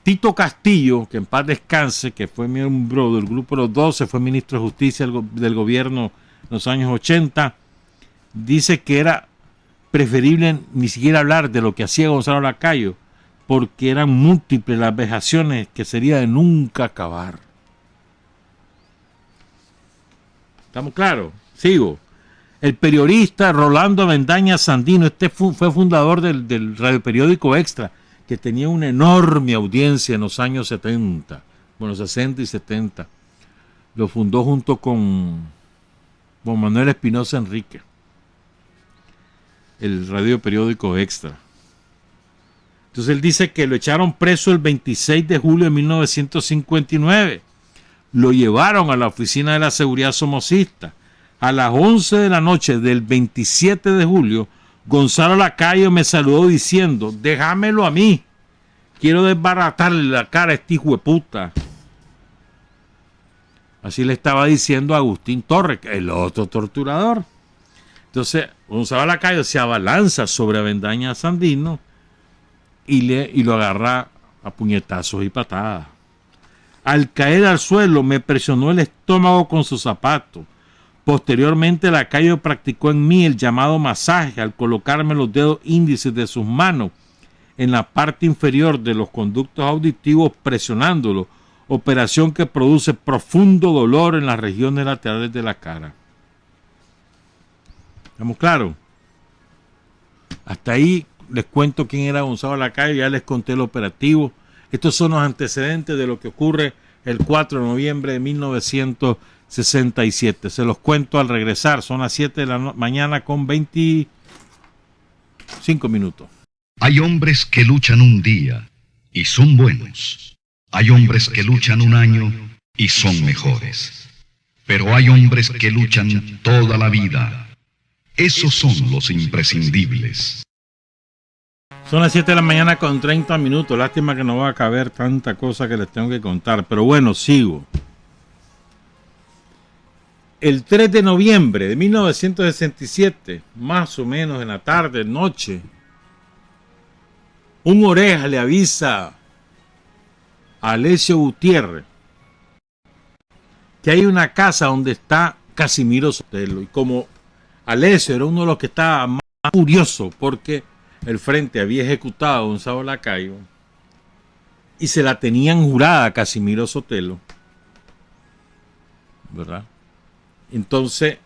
Tito Castillo, que en paz descanse, que fue miembro del Grupo de los 12, fue ministro de Justicia del gobierno en los años 80, dice que era preferible ni siquiera hablar de lo que hacía Gonzalo Lacayo, porque eran múltiples las vejaciones que sería de nunca acabar. ¿Estamos claros? Sigo. El periodista Rolando Avendaña Sandino, fue fundador del radioperiódico Extra, que tenía una enorme audiencia en los años 70, bueno, 60 y 70. Lo fundó junto con Manuel Espinosa Enrique, el radioperiódico Extra. Entonces él dice que lo echaron preso el 26 de julio de 1959. Lo llevaron a la oficina de la seguridad somocista. A las 11 de la noche del 27 de julio, Gonzalo Lacayo me saludó diciendo: déjamelo a mí, quiero desbaratarle la cara a este hijo de puta. Así le estaba diciendo a Agustín Torres, el otro torturador. Entonces, Gonzalo Lacayo se abalanza sobre Avendaña Sandino y lo agarra a puñetazos y patadas. Al caer al suelo, me presionó el estómago con su zapato. Posteriormente, Lacayo practicó en mí el llamado masaje al colocarme los dedos índices de sus manos en la parte inferior de los conductos auditivos, presionándolos, operación que produce profundo dolor en las regiones laterales de la cara. ¿Estamos claros? Hasta ahí les cuento quién era Gonzalo Lacayo, ya les conté el operativo. Estos son los antecedentes de lo que ocurre el 4 de noviembre de 1967. Se los cuento al regresar, son las 7 de la mañana con 25 minutos. Hay hombres que luchan un día y son buenos. Hay hombres que luchan un año y son mejores. Pero hay hombres que luchan toda la vida. Esos son los imprescindibles. Son las 7 de la mañana con 30 minutos. Lástima que no va a caber tanta cosa que les tengo que contar. Pero bueno, sigo. El 3 de noviembre de 1967, más o menos en la tarde, noche, un oreja le avisa a Alessio Gutiérrez que hay una casa donde está Casimiro Sotelo. Y como Alessio era uno de los que estaba más furioso porque el frente había ejecutado a Gonzalo Lacayo y se la tenían jurada a Casimiro Sotelo, ¿verdad? Entonces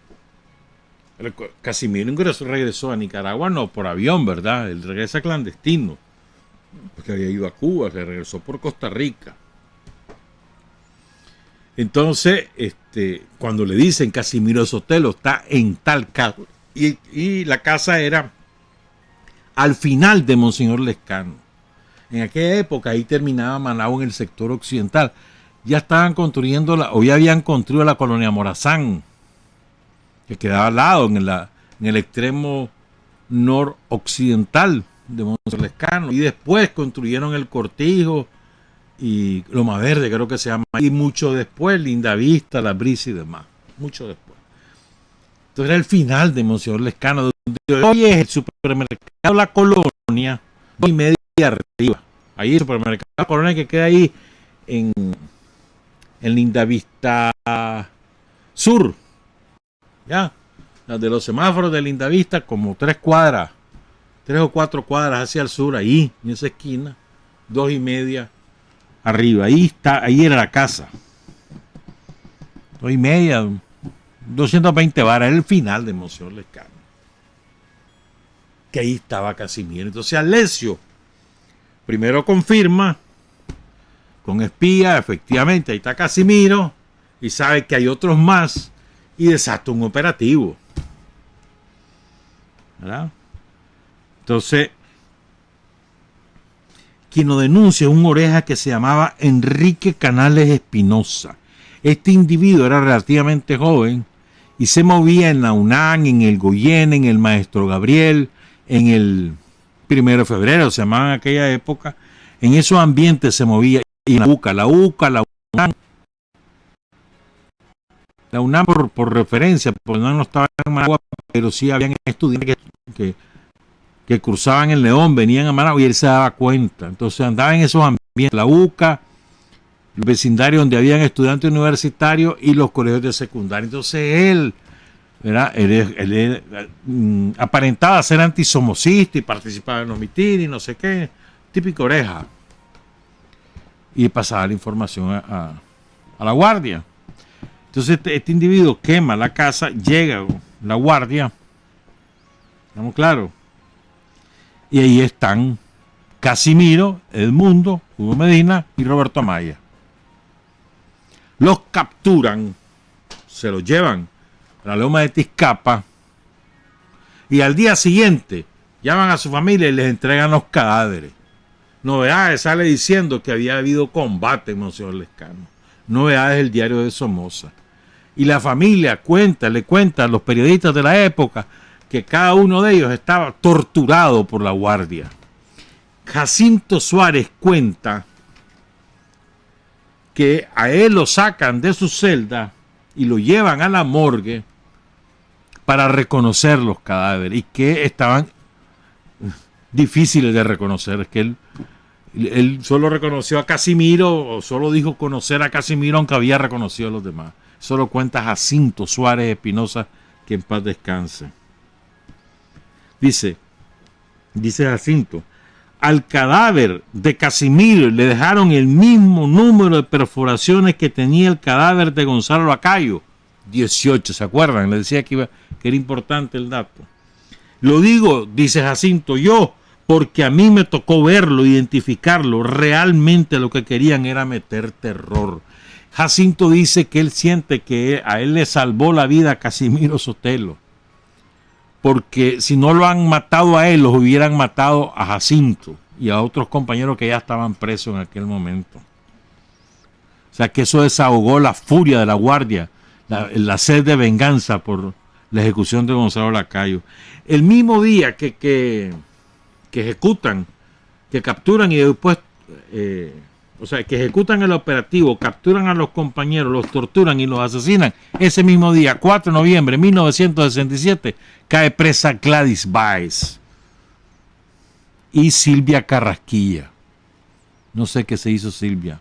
Casimiro regresó a Nicaragua, no por avión, ¿verdad? Él regresa clandestino, porque había ido a Cuba, se regresó por Costa Rica. Entonces, cuando le dicen Casimiro Sotelo está en tal casa, y la casa era al final de Monseñor Lescano. En aquella época ahí terminaba Managua en el sector occidental. Ya estaban construyendo o ya habían construido la colonia Morazán, que quedaba al lado en el extremo noroccidental de Monseñor Lescano. Y después construyeron el Cortijo y Loma Verde, creo que se llama, y mucho después Lindavista, La Brisa y demás, mucho después. Entonces era el final de Monseñor Lescano, donde hoy es el supermercado La Colonia, 2:30 arriba. Ahí el supermercado La Colonia que queda ahí en Lindavista Sur, ya, de los semáforos de Lindavista, como 3 o 4 cuadras hacia el sur, ahí, en esa esquina, 2:30 arriba, ahí era la casa. 2:30, 220 varas, era el final de Monseñor Lescano. Que ahí estaba Casimiro. Entonces Alessio primero confirma con espía, efectivamente, ahí está Casimiro, y sabe que hay otros más, y desata un operativo, ¿verdad? Entonces, quien lo denuncia es un oreja que se llamaba Enrique Canales Espinosa. Este individuo era relativamente joven y se movía en la UNAM, en el Goyena, en el Maestro Gabriel, en el 1 de febrero, se llamaba en aquella época. En esos ambientes se movía. Y la UNAM. La UNAM por referencia, porque no estaba en Managua, pero sí habían estudiantes que cruzaban el León, venían a Managua y él se daba cuenta. Entonces andaba en esos ambientes, la UCA, el vecindario donde habían estudiantes universitarios y los colegios de secundaria. Entonces él, ¿verdad? Él aparentaba ser antisomocista y participaba en los mitines y no sé qué, típico oreja. Y pasaba la información a la guardia. Entonces este individuo quema la casa, llega la guardia, ¿estamos claros? Y ahí están Casimiro, Edmundo, Hugo Medina y Roberto Amaya. Los capturan, se los llevan a la loma de Tizcapa y al día siguiente llaman a su familia y les entregan los cadáveres. Novedades, sale diciendo que había habido combate en Monseñor Lescano. Novedades del diario de Somoza. Y la familia le cuenta a los periodistas de la época que cada uno de ellos estaba torturado por la guardia. Jacinto Suárez cuenta que a él lo sacan de su celda y lo llevan a la morgue para reconocer los cadáveres, y que estaban difíciles de reconocer. Es que él solo reconoció a Casimiro, o solo dijo conocer a Casimiro, aunque había reconocido a los demás. Solo cuenta Jacinto Suárez Espinosa, que en paz descanse. Dice Jacinto: al cadáver de Casimiro le dejaron el mismo número de perforaciones que tenía el cadáver de Gonzalo Lacayo, 18, ¿se acuerdan? Le decía que era importante el dato. Lo digo, dice Jacinto, yo, porque a mí me tocó verlo, identificarlo. Realmente lo que querían era meter terror. Jacinto dice que él siente que a él le salvó la vida a Casimiro Sotelo, porque si no lo han matado a él, los hubieran matado a Jacinto y a otros compañeros que ya estaban presos en aquel momento. O sea, que eso desahogó la furia de la guardia, la sed de venganza por la ejecución de Gonzalo Lacayo. El mismo día que ejecutan, que capturan y después, que ejecutan el operativo, capturan a los compañeros, los torturan y los asesinan, ese mismo día, 4 de noviembre de 1967, cae presa Gladys Baez y Silvia Carrasquilla. No sé qué se hizo Silvia.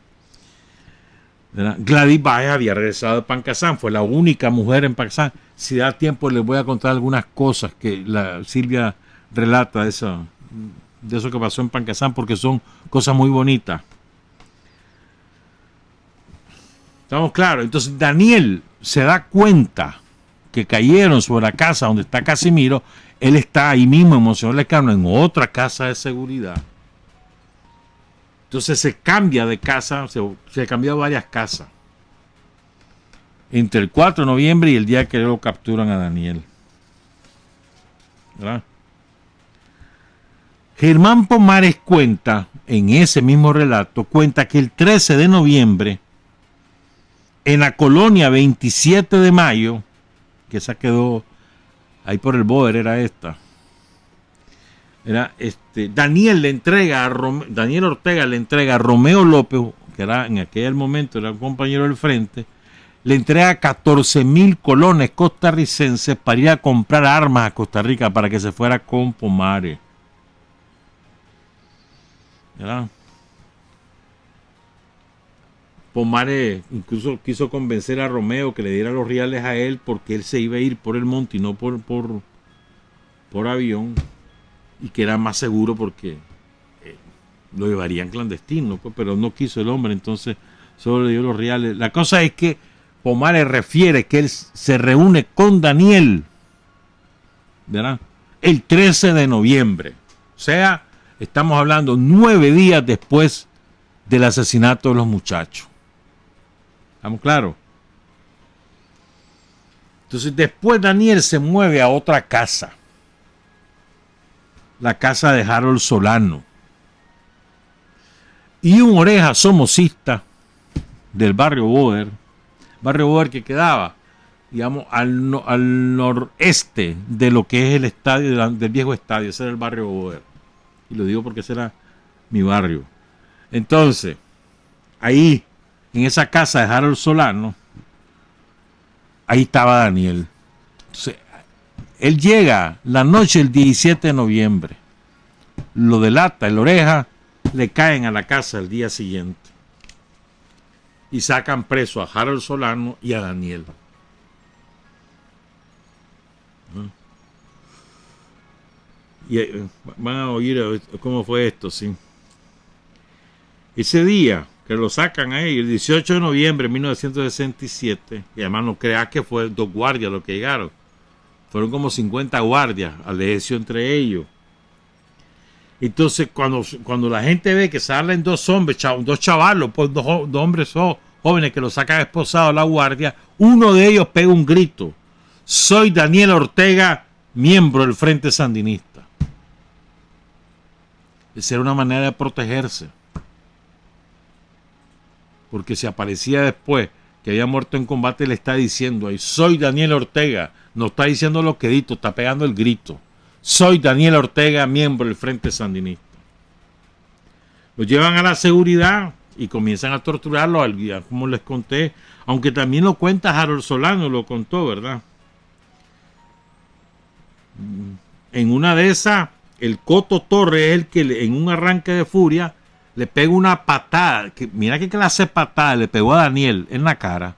¿Verdad? Gladys Baez había regresado de Pancasán, fue la única mujer en Pancasán. Si da tiempo les voy a contar algunas cosas que la Silvia relata de eso que pasó en Pancasán, porque son cosas muy bonitas. ¿Estamos claros? Entonces Daniel se da cuenta que cayeron sobre la casa donde está Casimiro. Él está ahí mismo en Monseñor Lescano, en otra casa de seguridad. Entonces se cambia de casa, se cambió a varias casas entre el 4 de noviembre y el día que lo capturan a Daniel. ¿Verdad? Germán Pomares cuenta, en ese mismo relato, cuenta que el 13 de noviembre, en la colonia 27 de mayo, que esa quedó ahí por el Boer, era esta. Daniel Ortega le entrega a Romeo López, que era en aquel momento era un compañero del frente, le entrega 14,000 colones costarricenses para ir a comprar armas a Costa Rica para que se fuera con Pomares. ¿Verdad? Pomares incluso quiso convencer a Romeo que le diera los reales a él, porque él se iba a ir por el monte y no por avión, y que era más seguro porque lo llevarían clandestino, pues, pero no quiso el hombre, entonces solo le dio los reales. La cosa es que Pomares refiere que él se reúne con Daniel, ¿verdad?, el 13 de noviembre. O sea, estamos hablando 9 días después del asesinato de los muchachos. ¿Estamos claros? Entonces después Daniel se mueve a otra casa, la casa de Harold Solano, y un oreja somocista del barrio Boer que quedaba, digamos, al noreste de lo que es el estadio, del viejo estadio. Ese era el barrio Boer, y lo digo porque ese era mi barrio. Entonces, ahí, en esa casa de Harold Solano, ahí estaba Daniel. Entonces, él llega la noche del 17 de noviembre, lo delata, el oreja, le caen a la casa el día siguiente y sacan preso a Harold Solano y a Daniel. Y van a oír cómo fue esto, sí. Ese día que lo sacan ahí, el 18 de noviembre de 1967, y además no creas que fue 2 guardias los que llegaron, fueron como 50 guardias, Alessio entre ellos. Entonces cuando la gente ve que salen 2 hombres, 2 chavalos, pues 2 hombres jóvenes que lo sacan esposados a la guardia, uno de ellos pega un grito: soy Daniel Ortega, miembro del Frente Sandinista. Esa era una manera de protegerse, porque si aparecía después que había muerto en combate, le está diciendo ahí: soy Daniel Ortega. No está diciendo lo que dito, está pegando el grito: soy Daniel Ortega, miembro del Frente Sandinista. Lo llevan a la seguridad, y comienzan a torturarlo, como les conté, aunque también lo cuenta Harold Solano, lo contó, ¿verdad? En una de esas, el Coto Torres es el que en un arranque de furia le pega una patada, mira qué clase de patada le pegó a Daniel en la cara,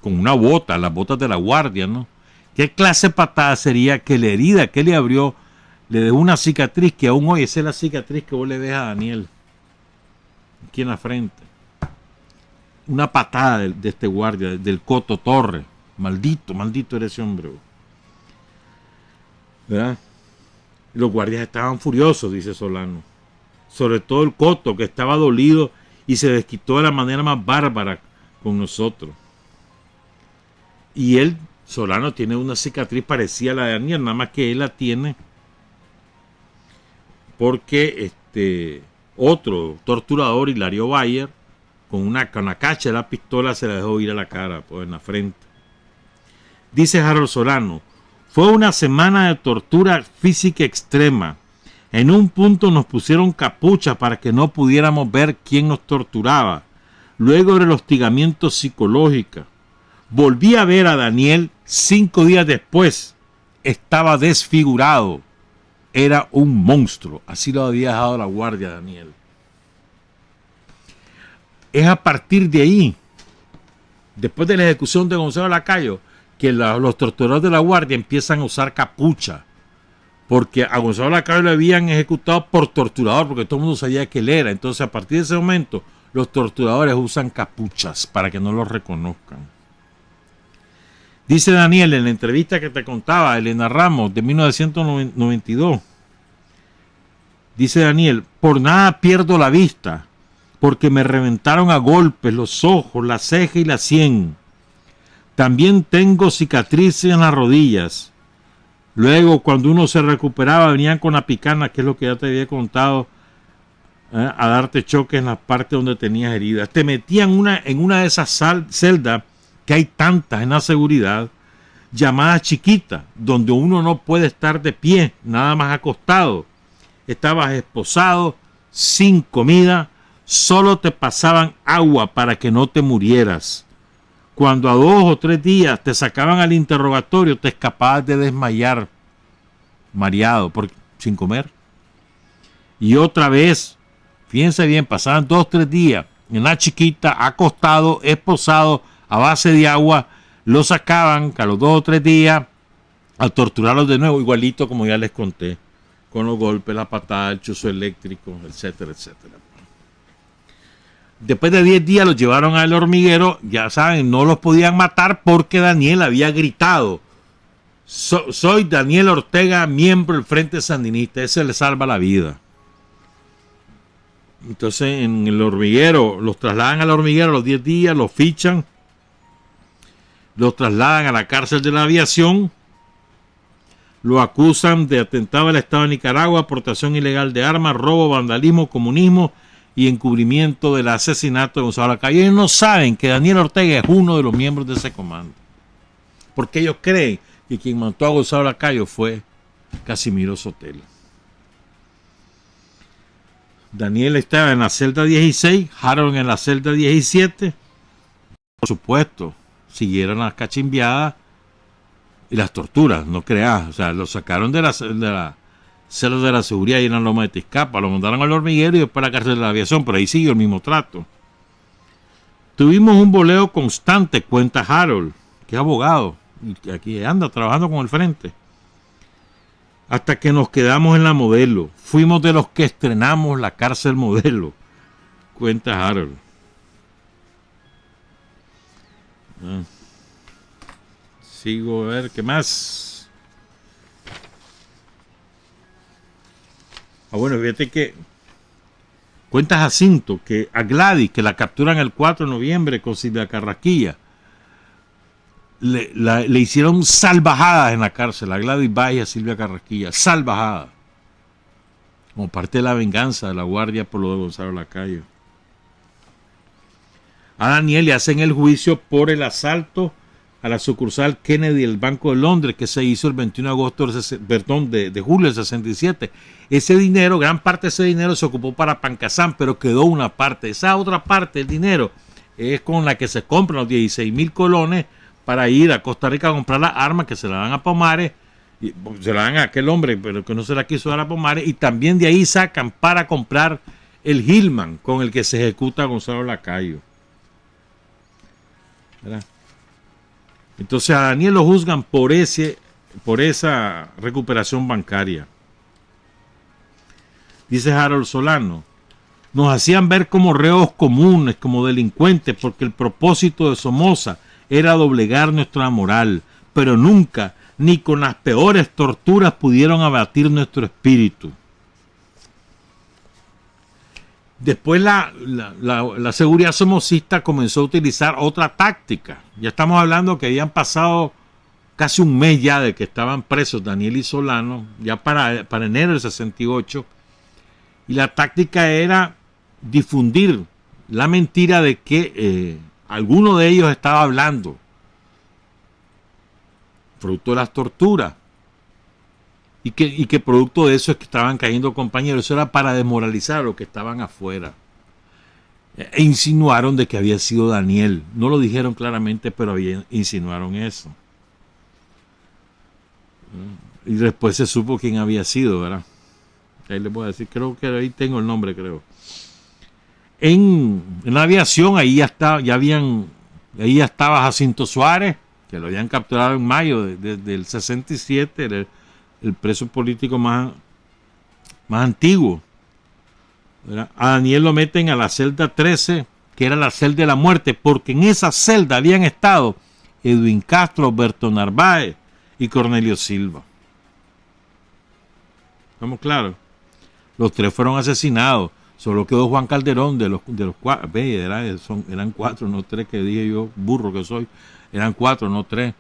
con una bota, las botas de la guardia, ¿no? ¿Qué clase de patada sería que la herida que le abrió le dejó una cicatriz que aún hoy esa es la cicatriz que vos le ves a Daniel aquí en la frente? Una patada de este guardia, del Coto Torres. Maldito era ese hombre, ¿verdad? Y los guardias estaban furiosos, dice Solano. Sobre todo el Coto, que estaba dolido y se desquitó de la manera más bárbara con nosotros. Y él, Solano, tiene una cicatriz parecida a la de Daniel, nada más que él la tiene porque otro torturador, Hilario Bayer, con la cacha de la pistola se la dejó ir a la cara, pues, en la frente. Dice Harold Solano, fue una semana de tortura física extrema. En un punto nos pusieron capuchas para que no pudiéramos ver quién nos torturaba. Luego era el hostigamiento psicológico. Volví a ver a Daniel 5 días después. Estaba desfigurado. Era un monstruo. Así lo había dejado la guardia Daniel. Es a partir de ahí, después de la ejecución de Gonzalo Lacayo, que los torturadores de la guardia empiezan a usar capucha. Porque a Gonzalo Lacayo lo habían ejecutado por torturador, porque todo el mundo sabía que él era. Entonces, a partir de ese momento, los torturadores usan capuchas para que no los reconozcan. Dice Daniel en la entrevista que te contaba, Elena Ramos, de 1992. Dice Daniel, por nada pierdo la vista, porque me reventaron a golpes los ojos, la ceja y la sien. También tengo cicatrices en las rodillas. Luego, cuando uno se recuperaba, venían con la picana, que es lo que ya te había contado, a darte choques en las partes donde tenías heridas. Te metían en una de esas celdas, que hay tantas en la seguridad, llamadas chiquitas, donde uno no puede estar de pie, nada más acostado. Estabas esposado, sin comida, solo te pasaban agua para que no te murieras. Cuando a 2 o 3 días te sacaban al interrogatorio, te escapabas de desmayar, mareado, sin comer. Y otra vez, fíjense bien, pasaban 2 o 3 días en la chiquita, acostado, esposado, a base de agua, lo sacaban a los 2 o 3 días a torturarlos de nuevo, igualito como ya les conté, con los golpes, la patada, el chuzo eléctrico, etcétera, etcétera. Después de 10 días los llevaron al hormiguero, ya saben, no los podían matar porque Daniel había gritado, soy Daniel Ortega, miembro del Frente Sandinista, ese le salva la vida. Entonces en el hormiguero, los trasladan al hormiguero a los 10 días, los fichan, los trasladan a la cárcel de la aviación, lo acusan de atentado al Estado de Nicaragua, aportación ilegal de armas, robo, vandalismo, comunismo y encubrimiento del asesinato de Gonzalo Lacayo. Ellos no saben que Daniel Ortega es uno de los miembros de ese comando, porque ellos creen que quien mató a Gonzalo Lacayo fue Casimiro Sotelo. Daniel estaba en la celda 16, Harold en la celda 17. Por supuesto, siguieron las cachimbiadas y las torturas, no creas. O sea, lo sacaron de la celda de la seguridad y en la Loma de Tizcapa, lo mandaron al hormiguero y después a la cárcel de la aviación, pero ahí siguió el mismo trato. Tuvimos un boleo constante, cuenta Harold, que es abogado, y aquí anda trabajando con el frente, hasta que nos quedamos en la Modelo. Fuimos de los que estrenamos la cárcel Modelo, cuenta Harold. Sigo a ver qué más. Bueno, fíjate que cuenta Jacinto que a Gladys, que la capturan el 4 de noviembre con Silvia Carrasquilla, le hicieron salvajadas en la cárcel a Gladys Valle y a Silvia Carrasquilla, salvajadas, como parte de la venganza de la guardia por lo de Gonzalo Lacayo. A Daniel le hacen el juicio por el asalto a la sucursal Kennedy del Banco de Londres, que se hizo el 21 de agosto de julio del 67. Ese dinero, gran parte de ese dinero se ocupó para Pancasán, pero quedó una parte. Esa otra parte del dinero es con la que se compran los 16,000 colones para ir a Costa Rica a comprar las armas que se la dan a Pomares, y se la dan a aquel hombre, pero que no se la quiso dar a Pomares, y también de ahí sacan para comprar el Hillman con el que se ejecuta a Gonzalo Lacayo. ¿Verdad? Entonces a Daniel lo juzgan por esa recuperación bancaria. Dice Harold Solano, nos hacían ver como reos comunes, como delincuentes, porque el propósito de Somoza era doblegar nuestra moral, pero nunca, ni con las peores torturas, pudieron abatir nuestro espíritu. Después la seguridad somocista comenzó a utilizar otra táctica. Ya estamos hablando que habían pasado casi un mes ya de que estaban presos Daniel y Solano, ya para enero del 68, y la táctica era difundir la mentira de que alguno de ellos estaba hablando, fruto de las torturas, y que producto de eso es que estaban cayendo compañeros. Eso era para desmoralizar a los que estaban afuera. E insinuaron de que había sido Daniel. No lo dijeron claramente, pero insinuaron eso. Y después se supo quién había sido, ¿verdad? Ahí les voy a decir, creo que ahí tengo el nombre, creo. En la aviación, ahí ya estaba Jacinto Suárez, que lo habían capturado en mayo del 67, el preso político más antiguo. ¿Verdad? A Daniel lo meten a la celda 13, que era la celda de la muerte, porque en esa celda habían estado Edwin Castro, Berto Narváez y Cornelio Silva. ¿Estamos claros? Los tres fueron asesinados. Solo quedó Juan Calderón de los cuatro. Eran cuatro, no tres, que dije yo, burro que soy. Eran cuatro, no tres.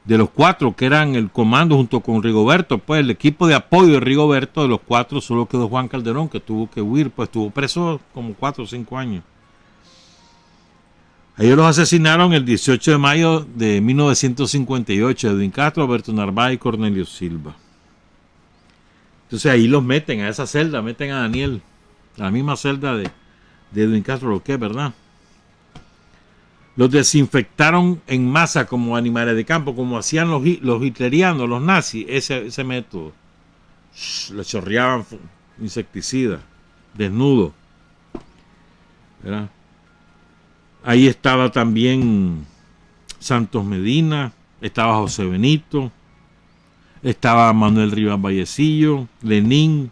De los cuatro que eran el comando junto con Rigoberto, pues el equipo de apoyo de Rigoberto, de los cuatro solo quedó Juan Calderón, que tuvo que huir, pues estuvo preso como 4 o 5 años. Ellos los asesinaron el 18 de mayo de 1958, Edwin Castro, Berto Narváez y Cornelio Silva. Entonces ahí los meten a esa celda, meten a Daniel, a la misma celda de Edwin Castro, lo que es, ¿verdad? Los desinfectaron en masa como animales de campo, como hacían los hitlerianos, los nazis, ese método. Le chorreaban insecticida, desnudo. ¿Verdad? Ahí estaba también Santos Medina, estaba José Benito, estaba Manuel Rivas Vallecillo, Lenín,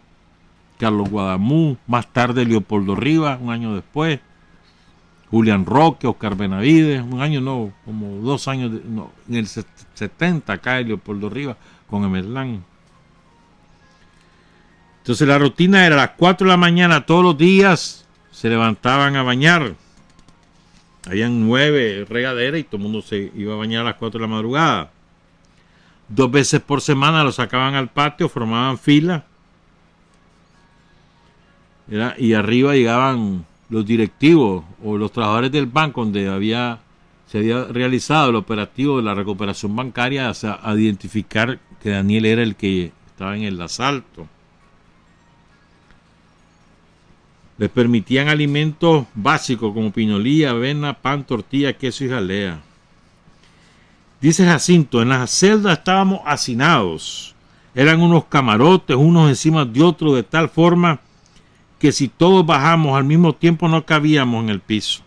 Carlos Guadamú, más tarde Leopoldo Rivas, un año después, Julián Roque, Oscar Benavides, un año no, como 2 años, en el 70 cae Leopoldo Rivas con Emerlán. Entonces la rutina era a las 4 de la mañana todos los días, se levantaban a bañar. Habían 9 regaderas y todo el mundo se iba a bañar a las 4 de la madrugada. 2 veces por semana los sacaban al patio, formaban fila. Y arriba llegaban los directivos o los trabajadores del banco donde se había realizado el operativo de la recuperación bancaria, a identificar que Daniel era el que estaba en el asalto. Les permitían alimentos básicos como pinolía, avena, pan, tortilla, queso y jalea. Dice Jacinto, en las celdas estábamos hacinados. Eran unos camarotes, unos encima de otros, de tal forma que si todos bajamos al mismo tiempo no cabíamos en el piso.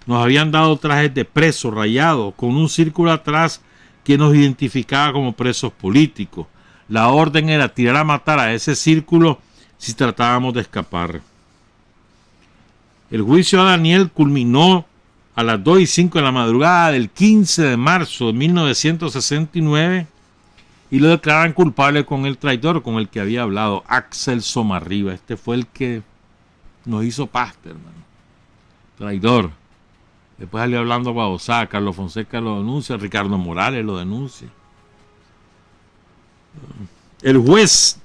Nos habían dado trajes de presos rayados, con un círculo atrás que nos identificaba como presos políticos. La orden era tirar a matar a ese círculo si tratábamos de escapar. El juicio a Daniel culminó a las 2:05 de la madrugada del 15 de marzo de 1969 y lo declaran culpable con el traidor con el que había hablado, Axel Somarriba. Este fue el que nos hizo pasta, hermano. Traidor. Después salió hablando babosada, Carlos Fonseca lo denuncia, Ricardo Morales lo denuncia. El juez,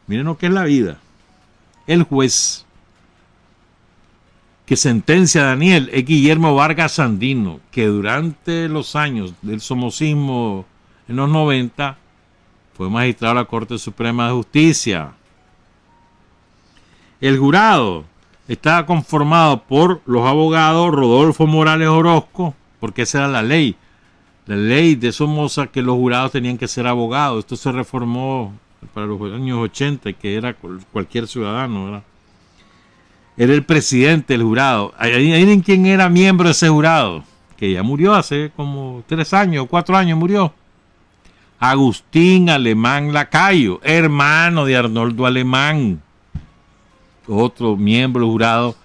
miren lo que es la vida. El juez que sentencia a Daniel es Guillermo Vargas Sandino, que durante los años del somocismo en los 90 fue magistrado de la Corte Suprema de Justicia. El jurado estaba conformado por los abogados Rodolfo Morales Orozco, porque esa era la ley. La ley de Somoza que los jurados tenían que ser abogados. Esto se reformó para los años 80, que era cualquier ciudadano, ¿verdad? Era el presidente del jurado. ¿Adivinen quién era miembro de ese jurado? Que ya murió hace como 3 años, 4 años murió. Agustín Alemán Lacayo, hermano de Arnoldo Alemán. Otro miembro del jurado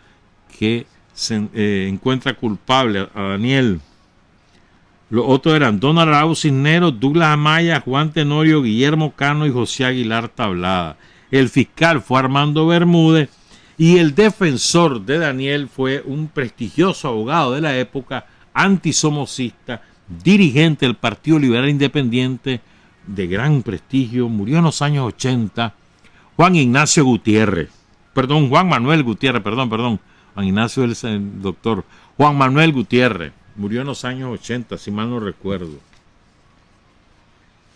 que se encuentra culpable a Daniel. Los otros eran Don Arauz Cisneros, Douglas Amaya, Juan Tenorio, Guillermo Cano y José Aguilar Tablada. El fiscal fue Armando Bermúdez y el defensor de Daniel fue un prestigioso abogado de la época, antisomocista, dirigente del Partido Liberal Independiente de gran prestigio, murió en los años 80, Juan Manuel Gutiérrez. Juan Ignacio es el doctor. Juan Manuel Gutiérrez murió en los años 80, si mal no recuerdo.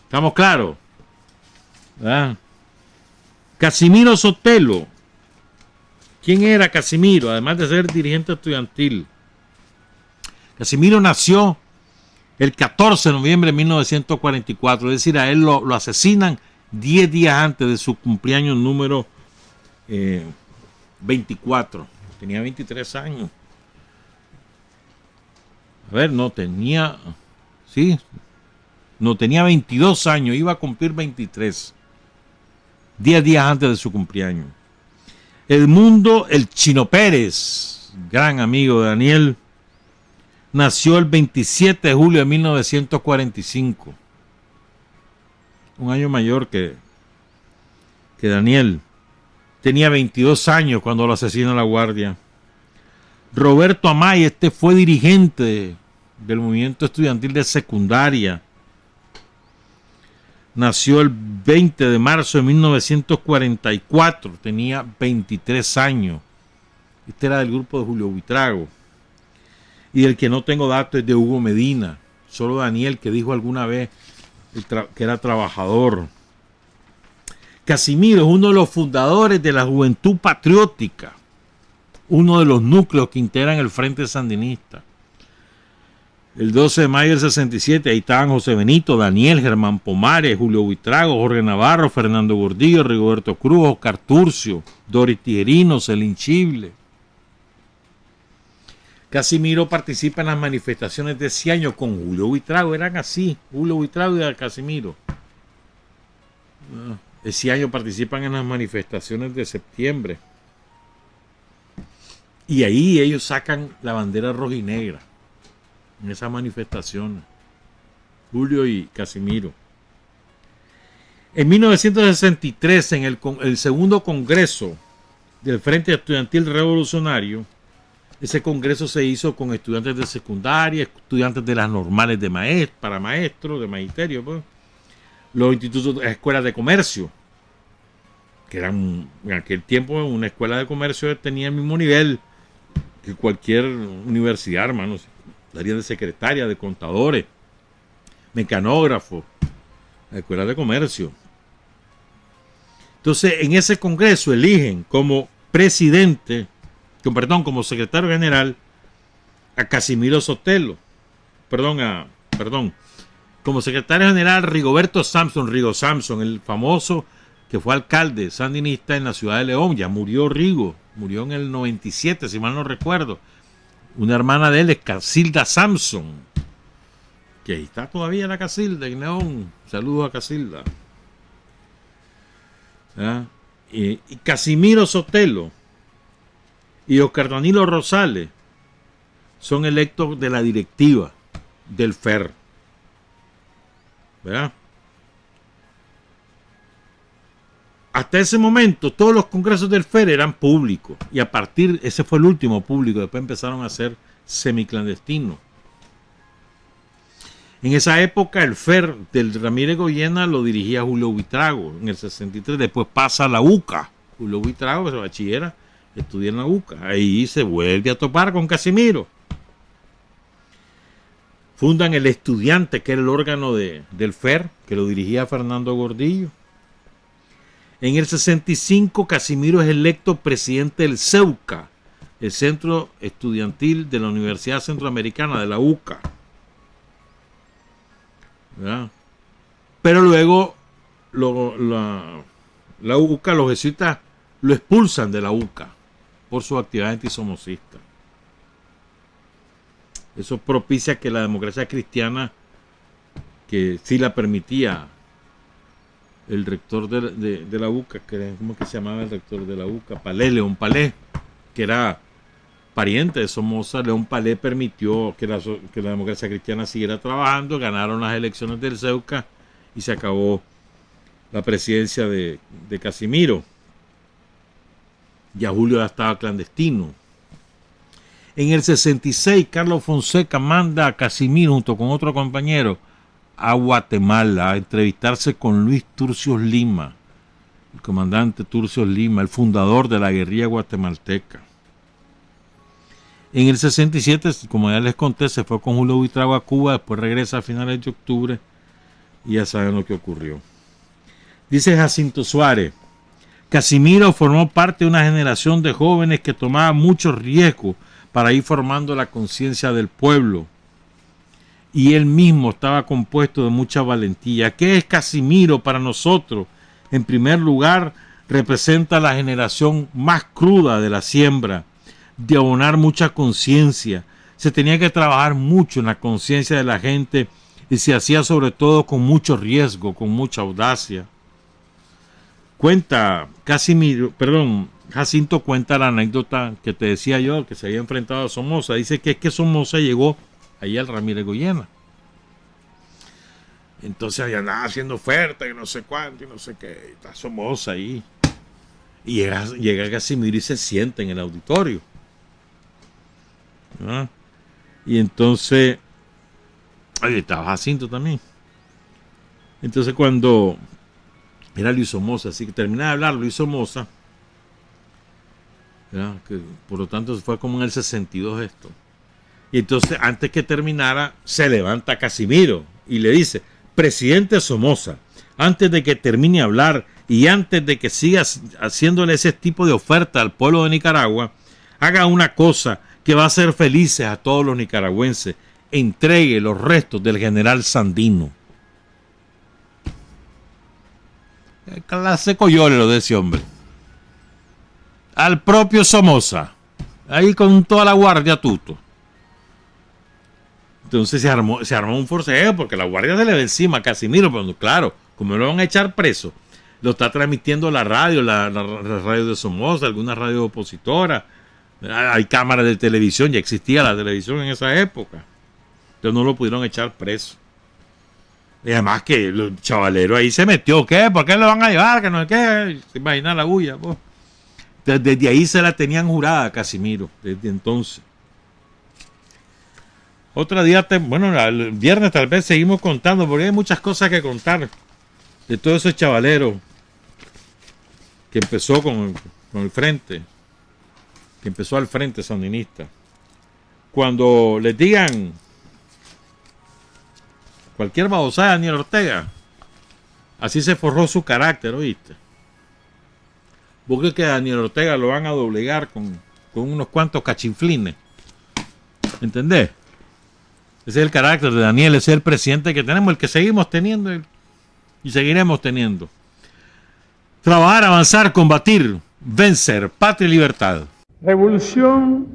¿Estamos claros? ¿Ah? Casimiro Sotelo. ¿Quién era Casimiro? Además de ser dirigente estudiantil. Casimiro nació el 14 de noviembre de 1944, es decir, a él lo asesinan 10 días antes de su cumpleaños número 24. Tenía 23 años. A ver, tenía 22 años, iba a cumplir 23. 10 días antes de su cumpleaños. Edmundo El Chino Pérez, gran amigo de Daniel, nació el 27 de julio de 1945. Un año mayor que Daniel. Tenía 22 años cuando lo asesina la guardia. Roberto Amaya, fue dirigente del movimiento estudiantil de secundaria. Nació el 20 de marzo de 1944. Tenía 23 años. Era del grupo de Julio Buitrago. Y el que no tengo datos es de Hugo Medina. Solo Daniel, que dijo alguna vez que era trabajador. Casimiro es uno de los fundadores de la Juventud Patriótica, uno de los núcleos que integran el Frente Sandinista. El 12 de mayo del 67, ahí estaban José Benito, Daniel, Germán Pomares, Julio Buitrago, Jorge Navarro, Fernando Gordillo, Rigoberto Cruz, Oscar Turcio, Doris Tijerino, Celín Chible. Casimiro participa en las manifestaciones de ese año con Julio Buitrago, eran así, Julio Buitrago y Casimiro. Ese año participan en las manifestaciones de septiembre. Y ahí ellos sacan la bandera rojinegra en esas manifestaciones. Julio y Casimiro. En 1963, en el segundo congreso del Frente Estudiantil Revolucionario, ese congreso se hizo con estudiantes de secundaria, estudiantes de las normales de para maestros, de magisterio, pues. Los institutos, las escuelas de comercio, que eran en aquel tiempo una escuela de comercio tenía el mismo nivel que cualquier universidad, hermanos. Daría de secretaria, de contadores, mecanógrafos, la escuela de comercio. Entonces, en ese congreso eligen como como secretario general a Casimiro Sotelo. Como secretario general Rigo Samson, el famoso que fue alcalde sandinista en la ciudad de León. Ya murió Rigo, murió en el 97, si mal no recuerdo. Una hermana de él es Casilda Samson, que ahí está todavía la Casilda en León. Saludos a Casilda. Y Casimiro Sotelo y Oscar Danilo Rosales son electos de la directiva del FER. ¿Verdad? Hasta ese momento todos los congresos del FER eran públicos y a partir, ese fue el último público, después empezaron a ser semiclandestinos. En esa época el FER del Ramírez Goyena lo dirigía Julio Buitrago en el 63, después pasa a la UCA, Julio Buitrago, que se bachillera estudia en la UCA. Ahí se vuelve a topar con Casimiro. Fundan El Estudiante, que era el órgano del FER, que lo dirigía Fernando Gordillo. En el 65, Casimiro es electo presidente del CEUCA, el Centro Estudiantil de la Universidad Centroamericana, de la UCA. ¿Verdad? Pero luego la UCA, los jesuitas lo expulsan de la UCA por su actividad antisomocista. Eso propicia que la democracia cristiana, que sí la permitía el rector de la UCA, ¿cómo que se llamaba el rector de la UCA? León Palé, que era pariente de Somoza. León Palé permitió que la democracia cristiana siguiera trabajando, ganaron las elecciones del CEUCA y se acabó la presidencia de Casimiro. Ya Julio ya estaba clandestino. En el 66, Carlos Fonseca manda a Casimiro junto con otro compañero a Guatemala a entrevistarse con Luis Turcios Lima, el comandante Turcios Lima, el fundador de la guerrilla guatemalteca. En el 67, como ya les conté, se fue con Julio Buitrago a Cuba, después regresa a finales de octubre y ya saben lo que ocurrió. Dice Jacinto Suárez: Casimiro formó parte de una generación de jóvenes que tomaba muchos riesgos para ir formando la conciencia del pueblo. Y él mismo estaba compuesto de mucha valentía. ¿Qué es Casimiro para nosotros? En primer lugar, representa la generación más cruda de la siembra, de abonar mucha conciencia. Se tenía que trabajar mucho en la conciencia de la gente y se hacía sobre todo con mucho riesgo, con mucha audacia. Jacinto cuenta la anécdota que te decía yo, que se había enfrentado a Somoza. Dice que es que Somoza llegó ahí al Ramírez Goyena. Entonces había nada haciendo oferta y no sé cuánto y no sé qué. Está Somoza ahí. Y llega Casimiro y se sienta en el auditorio. ¿Ah? Y entonces, ahí estaba Jacinto también. Entonces cuando era Luis Somoza, así que termina de hablar Luis Somoza, que por lo tanto fue como en el 62 esto. Y entonces, antes que terminara, se levanta Casimiro y le dice: presidente Somoza, antes de que termine de hablar y antes de que siga haciéndole ese tipo de oferta al pueblo de Nicaragua, haga una cosa que va a hacer felices a todos los nicaragüenses: entregue los restos del general Sandino. ¿Qué clase coyole lo de ese hombre? Al propio Somoza, ahí con toda la guardia tuto. Entonces se armó un forcejeo porque la guardia se le ve encima a Casimiro, pero claro, como lo van a echar preso, lo está transmitiendo la radio, la radio de Somoza, alguna radio opositora. Hay cámaras de televisión, ya existía la televisión en esa época. Entonces no lo pudieron echar preso. Y además que el chavalero ahí se metió, ¿qué? ¿Por qué lo van a llevar? Que no es qué. Se imagina la bulla, pues. Desde ahí se la tenían jurada a Casimiro, desde entonces. Otro día, el viernes tal vez seguimos contando, porque hay muchas cosas que contar de todo ese chavalero que empezó con el frente, que empezó al frente sandinista. Cuando les digan cualquier babosada de Daniel Ortega, así se forjó su carácter, ¿oíste? ¿Vos crees que a Daniel Ortega lo van a doblegar con unos cuantos cachinflines? ¿Entendés? Ese es el carácter de Daniel, ese es el presidente que tenemos, el que seguimos teniendo y seguiremos teniendo. Trabajar, avanzar, combatir, vencer, patria y libertad. Revolución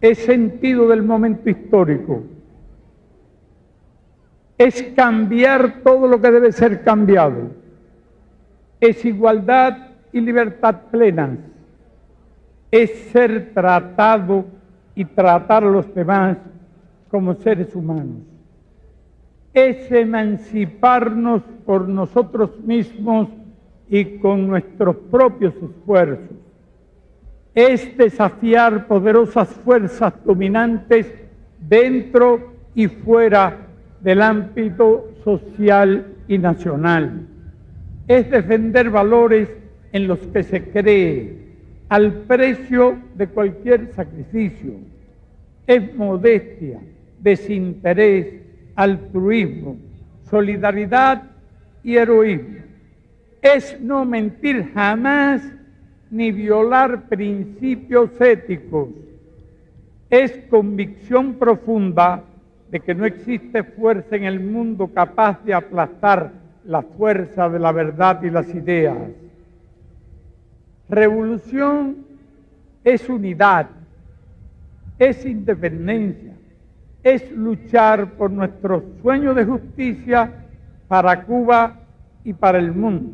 es sentido del momento histórico. Es cambiar todo lo que debe ser cambiado. Es igualdad y libertad plenas. Es ser tratado y tratar a los demás como seres humanos. Es emanciparnos por nosotros mismos y con nuestros propios esfuerzos. Es desafiar poderosas fuerzas dominantes dentro y fuera del ámbito social y nacional. Es defender valores en los que se cree, al precio de cualquier sacrificio. Es modestia, desinterés, altruismo, solidaridad y heroísmo. Es no mentir jamás ni violar principios éticos. Es convicción profunda de que no existe fuerza en el mundo capaz de aplastar la fuerza de la verdad y las ideas. Revolución es unidad, es independencia, es luchar por nuestro sueño de justicia para Cuba y para el mundo,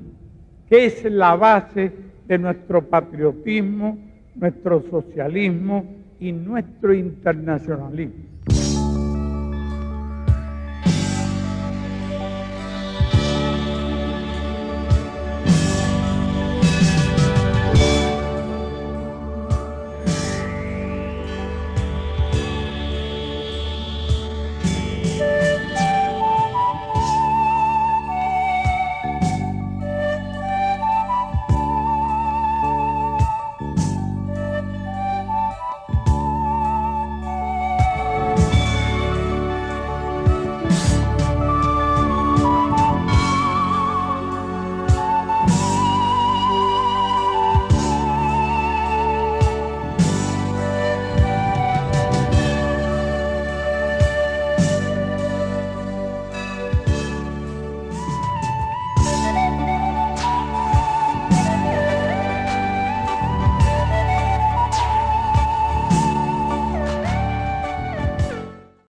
que es la base de nuestro patriotismo, nuestro socialismo y nuestro internacionalismo.